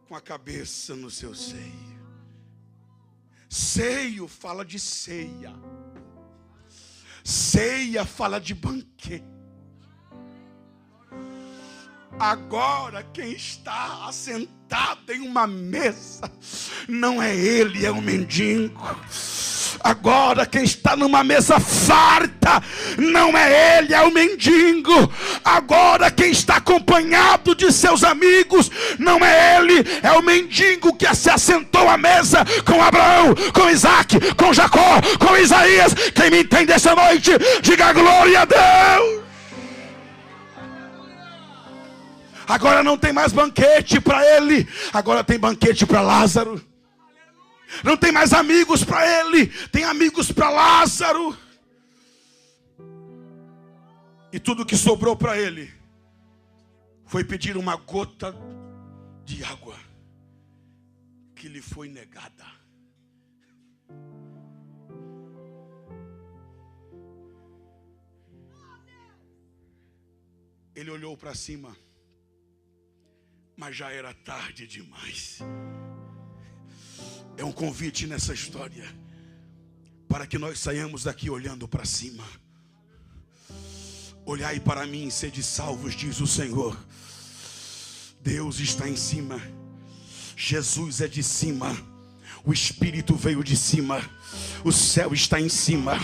com a cabeça no seu seio. Seio fala de ceia. Ceia fala de banquete. Agora quem está assentado em uma mesa não é ele, é um mendigo. Agora quem está numa mesa farta não é ele, é o mendigo. Agora quem está acompanhado de seus amigos não é ele, é o mendigo que se assentou à mesa com Abraão, com Isaac, com Jacó, com Isaías. Quem me entende essa noite, diga glória a Deus. Agora não tem mais banquete para ele, agora tem banquete para Lázaro. Não tem mais amigos para ele, tem amigos para Lázaro. E tudo que sobrou para ele foi pedir uma gota de água que lhe foi negada. Ele olhou para cima, mas já era tarde demais. É um convite nessa história para que nós saiamos daqui olhando para cima. Olhai para mim e sede salvos, diz o Senhor. Deus está em cima. Jesus é de cima. O Espírito veio de cima. O céu está em cima.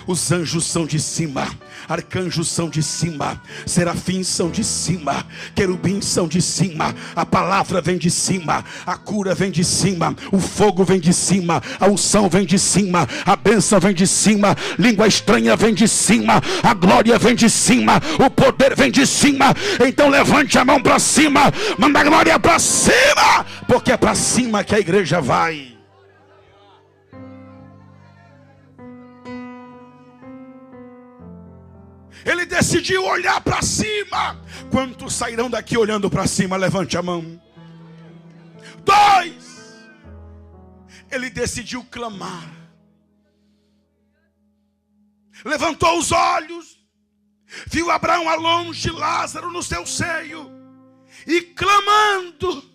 Os anjos são de cima. Arcanjos são de cima. Serafins são de cima. Querubins são de cima. A palavra vem de cima. A cura vem de cima. O fogo vem de cima. A unção vem de cima. A bênção vem de cima. Língua estranha vem de cima. A glória vem de cima. O poder vem de cima. Então levante a mão para cima. Manda a glória para cima. Porque é para cima que a igreja vai. Ele decidiu olhar para cima. Quantos sairão daqui olhando para cima? Levante a mão. 2. Ele decidiu clamar. Levantou os olhos. Viu Abraão ao longe, Lázaro no seu seio. E clamando,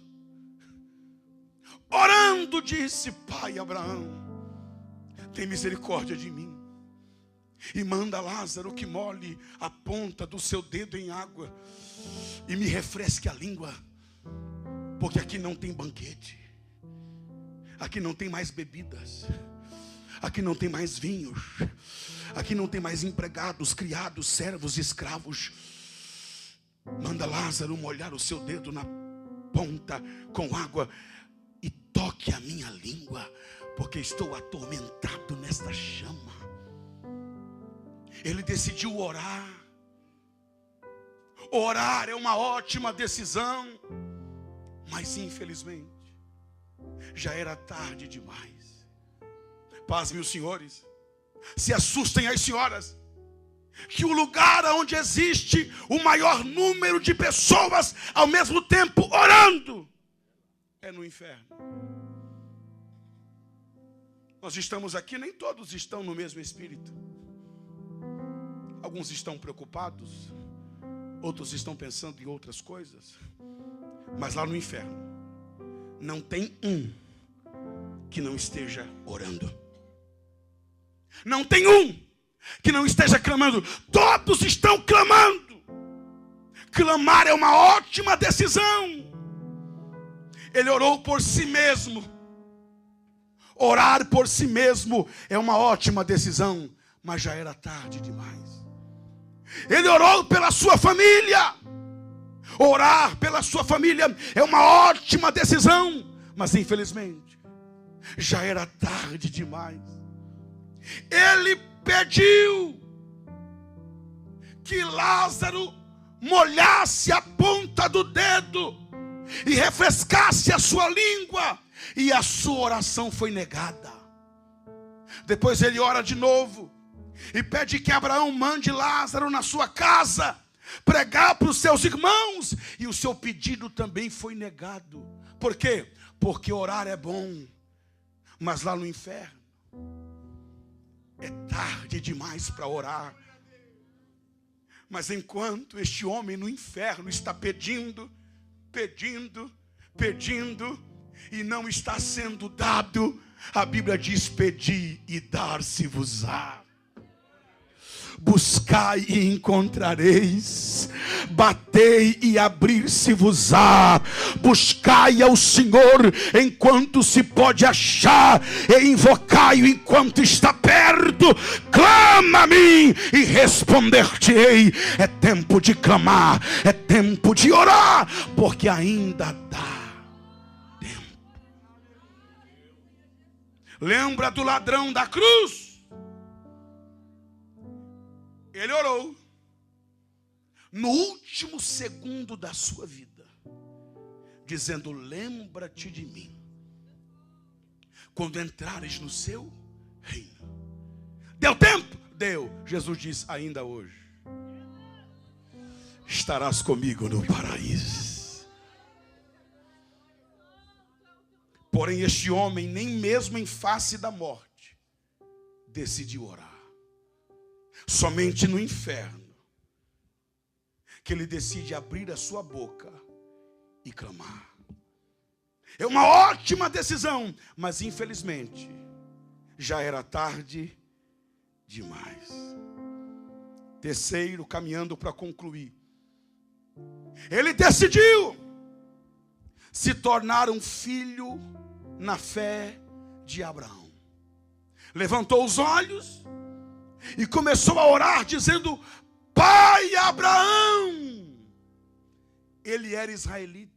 orando, disse: Pai Abraão, tem misericórdia de mim. E manda Lázaro que molhe a ponta do seu dedo em água e me refresque a língua, porque aqui não tem banquete, aqui não tem mais bebidas, aqui não tem mais vinhos, aqui não tem mais empregados, criados, servos, escravos. Manda Lázaro molhar o seu dedo na ponta com água e toque a minha língua, porque estou atormentado nesta chama. Ele decidiu orar. Orar é uma ótima decisão, mas infelizmente já era tarde demais. Pasmem os senhores, se assustem as senhoras, que o lugar onde existe o maior número de pessoas ao mesmo tempo orando é no inferno. Nós estamos aqui, nem todos estão no mesmo espírito. Alguns estão preocupados, outros estão pensando em outras coisas. Mas lá no inferno não tem um que não esteja orando. Não tem um que não esteja clamando. Todos estão clamando. Clamar é uma ótima decisão. Ele orou por si mesmo. Orar por si mesmo é uma ótima decisão, mas já era tarde demais. Ele orou pela sua família. Orar pela sua família é uma ótima decisão, mas infelizmente já era tarde demais. Ele pediu que Lázaro molhasse a ponta do dedo e refrescasse a sua língua, e a sua oração foi negada. Depois ele ora de novo e pede que Abraão mande Lázaro na sua casa pregar para os seus irmãos, e o seu pedido também foi negado. Por quê? Porque orar é bom, mas lá no inferno é tarde demais para orar. Mas enquanto este homem no inferno está pedindo, e não está sendo dado, a Bíblia diz: pedi e dar-se-vos-á. Buscai e encontrareis, batei e abrir-se-vos-á. Buscai ao Senhor enquanto se pode achar, e invocai-o enquanto está perto. Clama a mim e responder-te-ei. É tempo de clamar, é tempo de orar, porque ainda dá tempo. Lembra do ladrão da cruz? Ele orou no último segundo da sua vida, dizendo: lembra-te de mim quando entrares no seu reino. Deu tempo? Deu. Jesus diz: ainda hoje estarás comigo no paraíso. Porém, este homem, nem mesmo em face da morte, decidiu orar. Somente no inferno que ele decide abrir a sua boca e clamar. É uma ótima decisão, mas infelizmente já era tarde demais. Terceiro, caminhando para concluir, ele decidiu se tornar um filho na fé de Abraão. Levantou os olhos e começou a orar dizendo: Pai Abraão. Ele era israelita.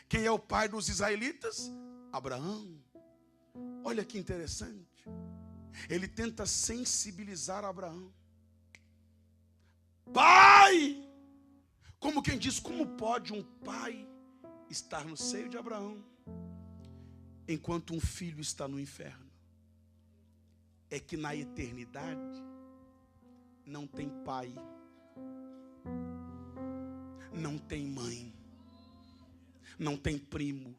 Quem é o pai dos israelitas? Abraão. Olha que interessante. Ele tenta sensibilizar Abraão. Pai! Como quem diz, como pode um pai estar no seio de Abraão enquanto um filho está no inferno? É que na eternidade não tem pai, não tem mãe, não tem primo,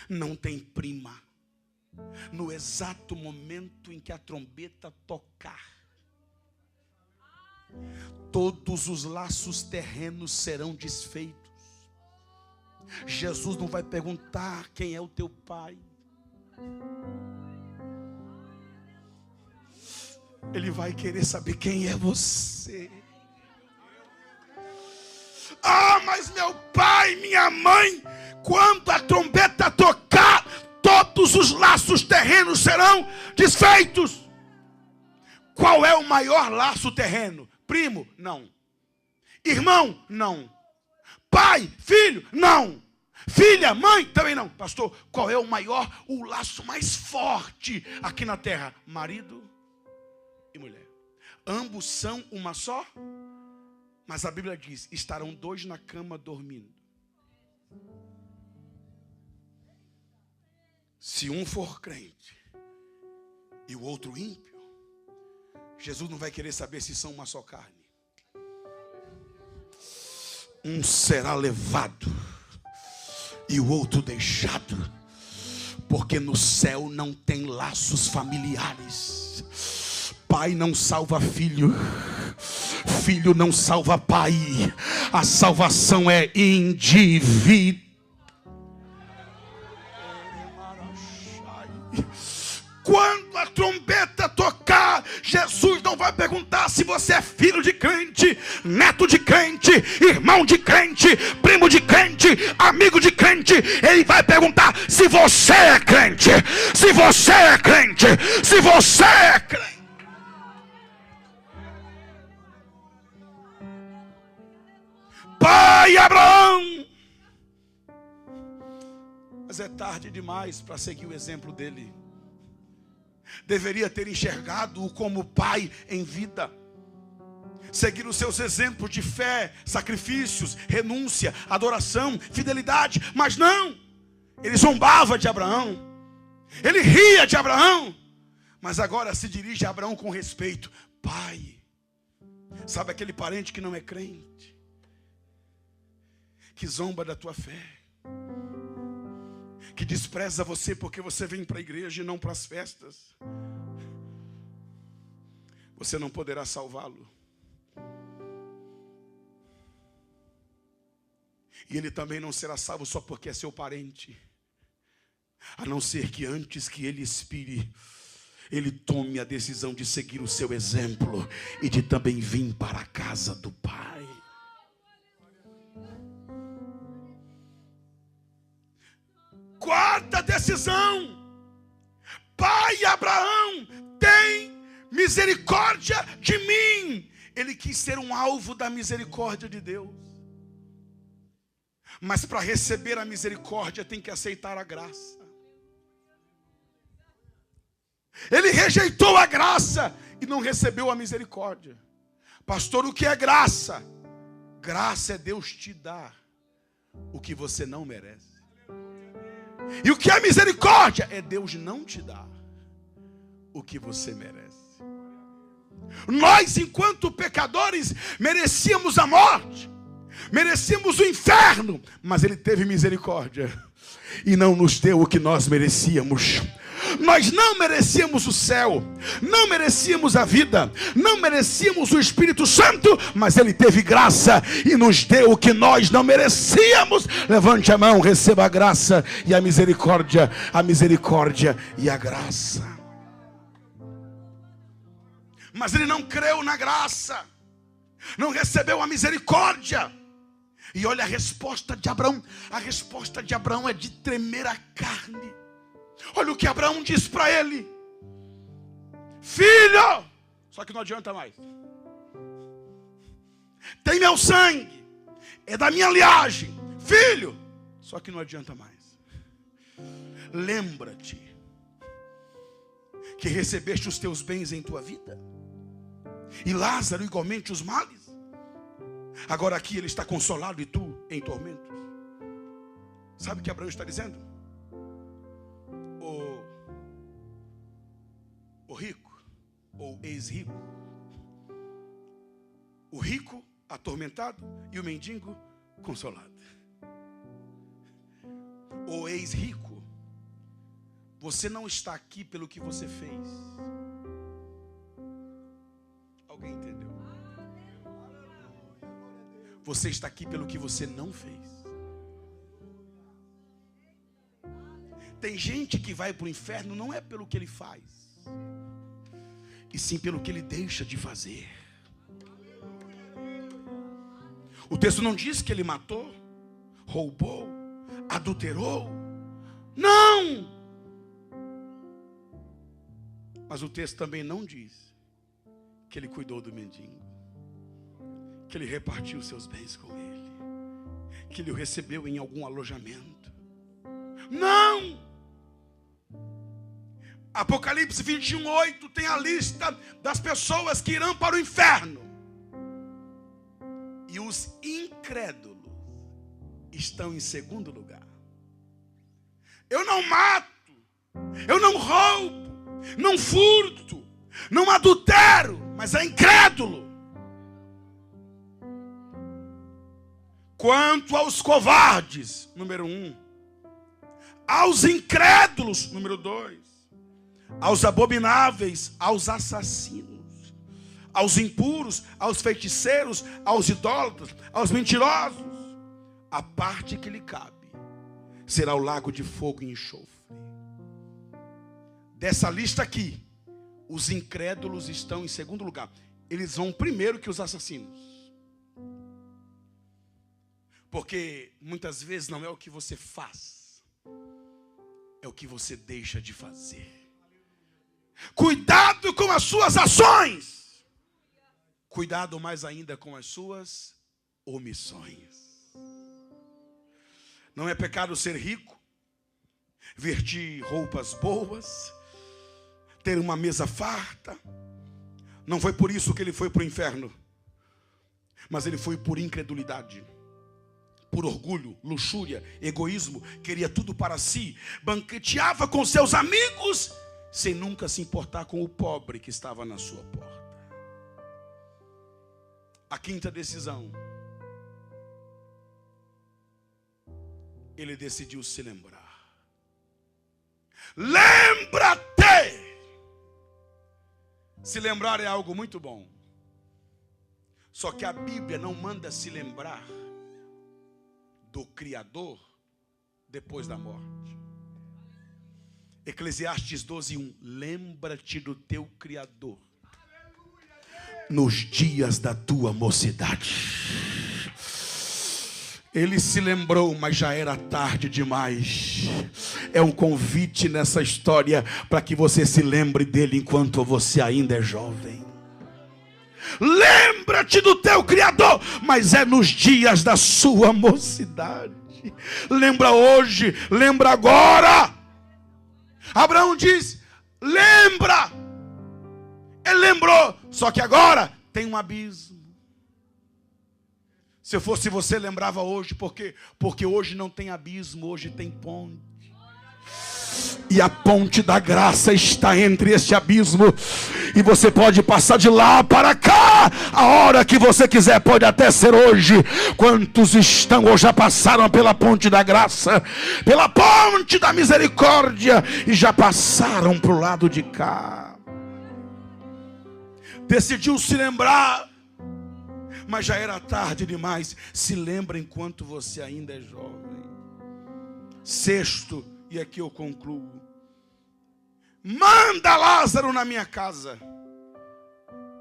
não tem prima. No exato momento em que a trombeta tocar, todos os laços terrenos serão desfeitos. Jesus não vai perguntar quem é o teu pai. Ele vai querer saber quem é você. Ah, mas meu pai, minha mãe, quando a trombeta tocar, todos os laços terrenos serão desfeitos. Qual é o maior laço terreno? Primo? Não. Irmão? Não. Pai? Filho? Não. Filha? Mãe? Também não. Pastor, qual é o laço mais forte aqui na terra? Marido e mulher. Ambos são uma só, mas a Bíblia diz: estarão dois na cama dormindo. Se um for crente e o outro ímpio, Jesus não vai querer saber se são uma só carne. Um será levado e o outro deixado, porque no céu não tem laços familiares. Pai não salva filho, filho não salva pai. A salvação é individual. Quando a trombeta tocar, Jesus não vai perguntar se você é filho de crente, neto de crente, irmão de crente, primo de crente, amigo de crente. Ele vai perguntar se você é crente, se você é crente, se você é crente. Pai Abraão. Mas é tarde demais para seguir o exemplo dele. Deveria ter enxergado-o como pai em vida, seguir os seus exemplos de fé, sacrifícios, renúncia, adoração, fidelidade. Mas não, ele zombava de Abraão, ele ria de Abraão, mas agora se dirige a Abraão com respeito. Pai. Sabe aquele parente que não é crente, que zomba da tua fé, que despreza você porque você vem para a igreja e não para as festas? Você não poderá salvá-lo. E ele também não será salvo só porque é seu parente, a não ser que antes que ele expire, ele tome a decisão de seguir o seu exemplo e de também vir para a casa do Pai. Quarta decisão: Pai Abraão, tem misericórdia de mim. Ele quis ser um alvo da misericórdia de Deus, mas para receber a misericórdia tem que aceitar a graça. Ele rejeitou a graça e não recebeu a misericórdia. Pastor, o que é graça? Graça é Deus te dar o que você não merece. E o que é misericórdia? É Deus não te dar o que você merece. Nós, enquanto pecadores, merecíamos a morte. Merecíamos o inferno, mas Ele teve misericórdia e não nos deu o que nós merecíamos. Nós não merecíamos o céu, não merecíamos a vida, não merecíamos o Espírito Santo, mas Ele teve graça e nos deu o que nós não merecíamos. Levante a mão, receba a graça e a misericórdia e a graça. Mas ele não creu na graça, não recebeu a misericórdia. E olha a resposta de Abraão. A resposta de Abraão é de tremer a carne. Olha o que Abraão diz para ele: filho, só que não adianta mais, tem meu sangue, é da minha linhagem, filho, só que não adianta mais. Lembra-te que recebeste os teus bens em tua vida, e Lázaro igualmente os males. Agora aqui ele está consolado e tu em tormentos. Sabe o que Abraão está dizendo? O rico, ou ex-rico, o rico atormentado e o mendigo consolado. O ex-rico, você não está aqui pelo que você fez. Alguém entendeu? Você está aqui pelo que você não fez. Tem gente que vai para o inferno não é pelo que ele faz, e sim pelo que ele deixa de fazer. O texto não diz que ele matou, roubou, adulterou. Não! Mas o texto também não diz que ele cuidou do mendigo, que ele repartiu seus bens com ele, que ele o recebeu em algum alojamento. Não! Apocalipse 21:8 tem a lista das pessoas que irão para o inferno. E os incrédulos estão em segundo lugar. Eu não mato, eu não roubo, não furto, não adultero, mas é incrédulo. Quanto aos covardes, número 1. Aos incrédulos, número 2. Aos abomináveis, aos assassinos, aos impuros, aos feiticeiros, aos idólatras, aos mentirosos, a parte que lhe cabe será o lago de fogo e enxofre. Dessa lista aqui, os incrédulos estão em segundo lugar. Eles vão primeiro que os assassinos. Porque muitas vezes não é o que você faz, é o que você deixa de fazer. Cuidado com as suas ações. Cuidado mais ainda com as suas omissões. Não é pecado ser rico, vestir roupas boas, ter uma mesa farta. Não foi por isso que ele foi para o inferno, mas ele foi por incredulidade, por orgulho, luxúria, egoísmo. Queria tudo para si, banqueteava com seus amigos, sem nunca se importar com o pobre que estava na sua porta. A quinta decisão, ele decidiu se lembrar. Lembra-te! Se lembrar é algo muito bom. Só que a Bíblia não manda se lembrar do Criador depois da morte. Eclesiastes 12:1. Lembra-te do teu Criador nos dias da tua mocidade. Ele se lembrou, mas já era tarde demais. É um convite nessa história para que você se lembre dele enquanto você ainda é jovem. Lembra-te do teu Criador, mas é nos dias da sua mocidade. Lembra hoje, lembra agora. Abraão diz: lembra. Ele lembrou, só que agora tem um abismo. Se eu fosse você, lembrava hoje, porque hoje não tem abismo, hoje tem ponte. E a ponte da graça está entre este abismo. E você pode passar de lá para cá a hora que você quiser, pode até ser hoje. Quantos estão ou já passaram pela ponte da graça, pela ponte da misericórdia, e já passaram para o lado de cá? Decidiu se lembrar, mas já era tarde demais. Se lembra enquanto você ainda é jovem. Sexto, e aqui eu concluo: manda Lázaro na minha casa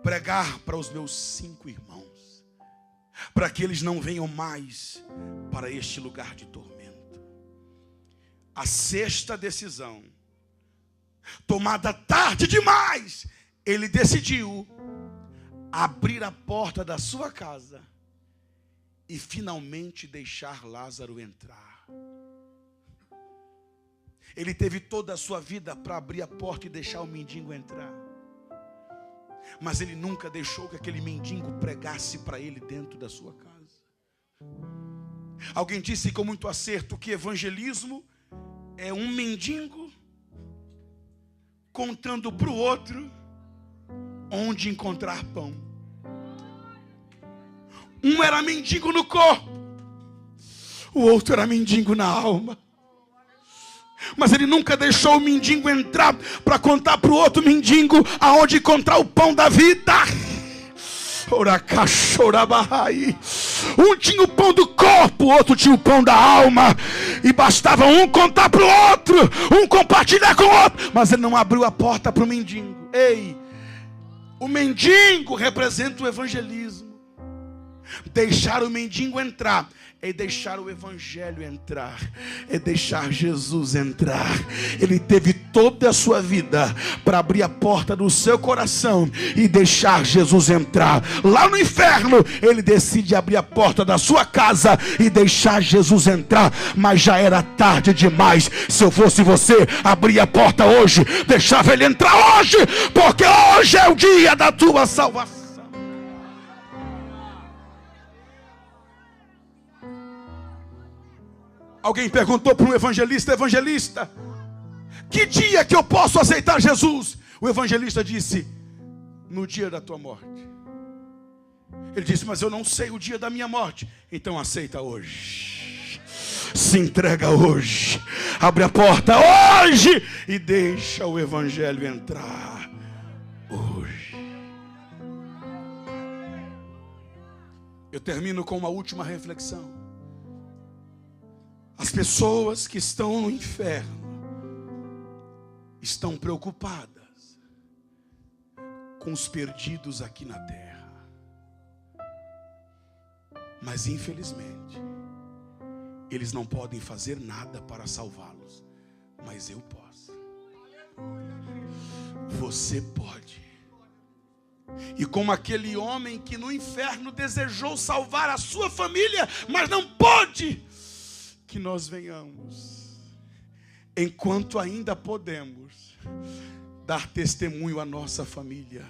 pregar para os meus 5 irmãos, para que eles não venham mais para este lugar de tormento. A sexta decisão, tomada tarde demais, ele decidiu abrir a porta da sua casa e finalmente deixar Lázaro entrar. Ele teve toda a sua vida para abrir a porta e deixar o mendigo entrar. Mas ele nunca deixou que aquele mendigo pregasse para ele dentro da sua casa. Alguém disse com muito acerto que evangelismo é um mendigo contando para o outro onde encontrar pão. Um era mendigo no corpo, o outro era mendigo na alma. Mas ele nunca deixou o mendigo entrar para contar para o outro mendigo aonde encontrar o pão da vida. Um tinha o pão do corpo, o outro tinha o pão da alma. E bastava um contar para o outro, um compartilhar com o outro. Mas ele não abriu a porta para o mendigo. Ei, o mendigo representa o evangelismo. Deixar o mendigo entrar é deixar o evangelho entrar, é deixar Jesus entrar. Ele teve toda a sua vida para abrir a porta do seu coração e deixar Jesus entrar. Lá no inferno, ele decide abrir a porta da sua casa e deixar Jesus entrar. Mas já era tarde demais. Se eu fosse você, abria a porta hoje, deixava ele entrar hoje, porque hoje é o dia da tua salvação. Alguém perguntou para um evangelista: evangelista, que dia que eu posso aceitar Jesus? O evangelista disse: no dia da tua morte. Ele disse: mas eu não sei o dia da minha morte. Então aceita hoje, se entrega hoje, abre a porta hoje e deixa o evangelho entrar hoje. Eu termino com uma última reflexão. As pessoas que estão no inferno estão preocupadas com os perdidos aqui na terra. Mas infelizmente, eles não podem fazer nada para salvá-los. Mas eu posso. Você pode. E como aquele homem que no inferno desejou salvar a sua família, mas não pôde, que nós venhamos, enquanto ainda podemos, dar testemunho à nossa família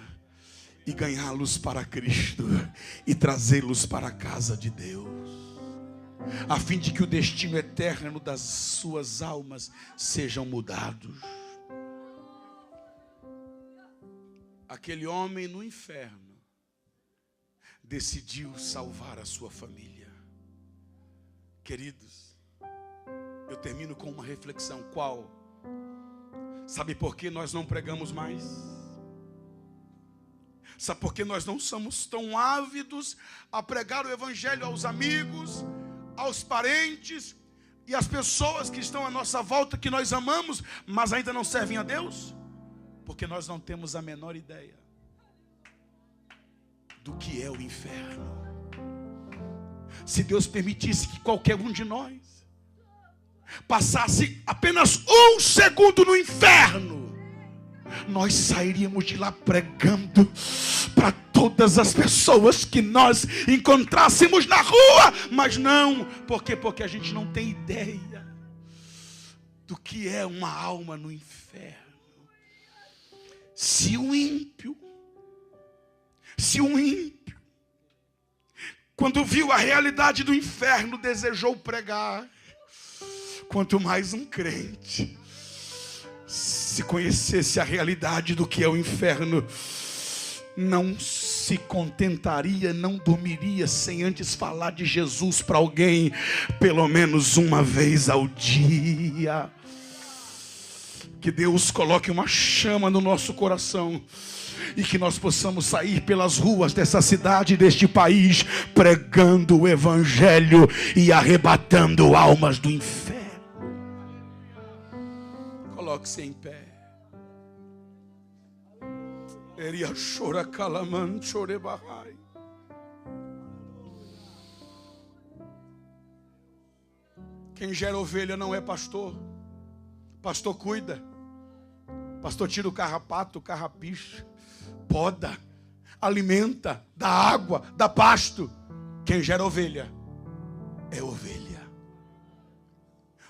e ganhá-los para Cristo e trazê-los para a casa de Deus, a fim de que o destino eterno das suas almas sejam mudados. Aquele homem no inferno decidiu salvar a sua família. Queridos, eu termino com uma reflexão. Qual? Sabe por que nós não pregamos mais? Sabe por que nós não somos tão ávidos a pregar o evangelho aos amigos, aos parentes e às pessoas que estão à nossa volta, que nós amamos, mas ainda não servem a Deus? Porque nós não temos a menor ideia do que é o inferno. Se Deus permitisse que qualquer um de nós passasse apenas um segundo no inferno, nós sairíamos de lá pregando para todas as pessoas que nós encontrássemos na rua. Mas não, porque a gente não tem ideia do que é uma alma no inferno. Se um ímpio, quando viu a realidade do inferno, desejou pregar, quanto mais um crente se conhecesse a realidade do que é o inferno, não se contentaria, não dormiria sem antes falar de Jesus para alguém, pelo menos uma vez ao dia. Que Deus coloque uma chama no nosso coração e que nós possamos sair pelas ruas dessa cidade, deste país, pregando o evangelho e arrebatando almas do inferno. Coloque-se em pé. Quem gera ovelha não é pastor. Pastor cuida. Pastor tira o carrapato, o carrapicho, poda, alimenta, dá água, dá pasto. Quem gera ovelha é ovelha.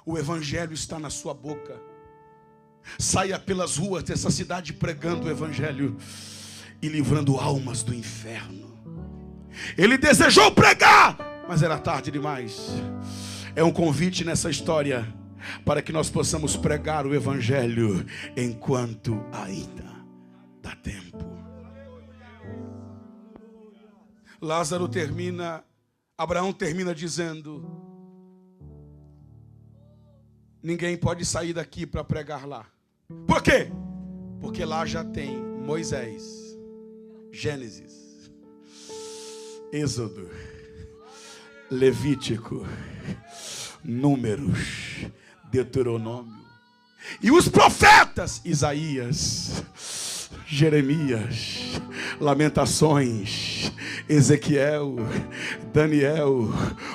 O evangelho está na sua boca. Saia pelas ruas dessa cidade pregando o evangelho e livrando almas do inferno. Ele desejou pregar, mas era tarde demais. É um convite nessa história para que nós possamos pregar o evangelho enquanto ainda dá tempo. Abraão termina dizendo: ninguém pode sair daqui para pregar lá. Por quê? Porque lá já tem Moisés, Gênesis, Êxodo, Levítico, Números, Deuteronômio. E os profetas, Isaías, Jeremias, Lamentações, Ezequiel, Daniel,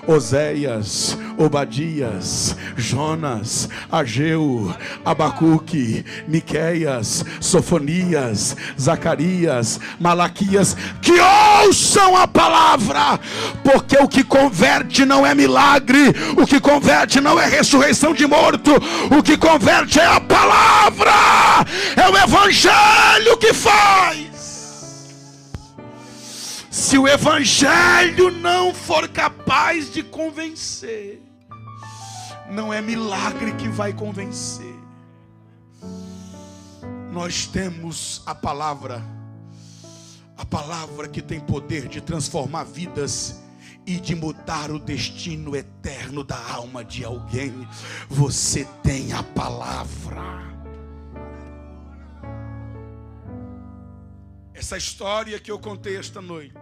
Oséias, Obadias, Jonas, Ageu, Abacuque, Miqueias, Sofonias, Zacarias, Malaquias, que ouçam a palavra, porque o que converte não é milagre, o que converte não é ressurreição de morto, o que converte é a palavra, é o evangelho que faz. Se o evangelho não for capaz de convencer, não é milagre que vai convencer. Nós temos a palavra que tem poder de transformar vidas e de mudar o destino eterno da alma de alguém. Você tem a palavra. Essa história que eu contei esta noite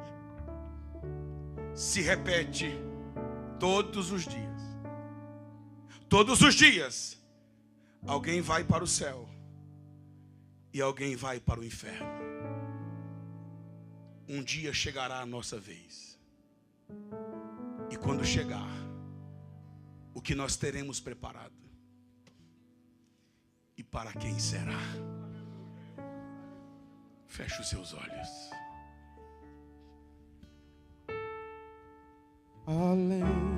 se repete todos os dias. Todos os dias alguém vai para o céu e alguém vai para o inferno. Um dia chegará a nossa vez. E quando chegar, o que nós teremos preparado? E para quem será? Feche os seus olhos. Além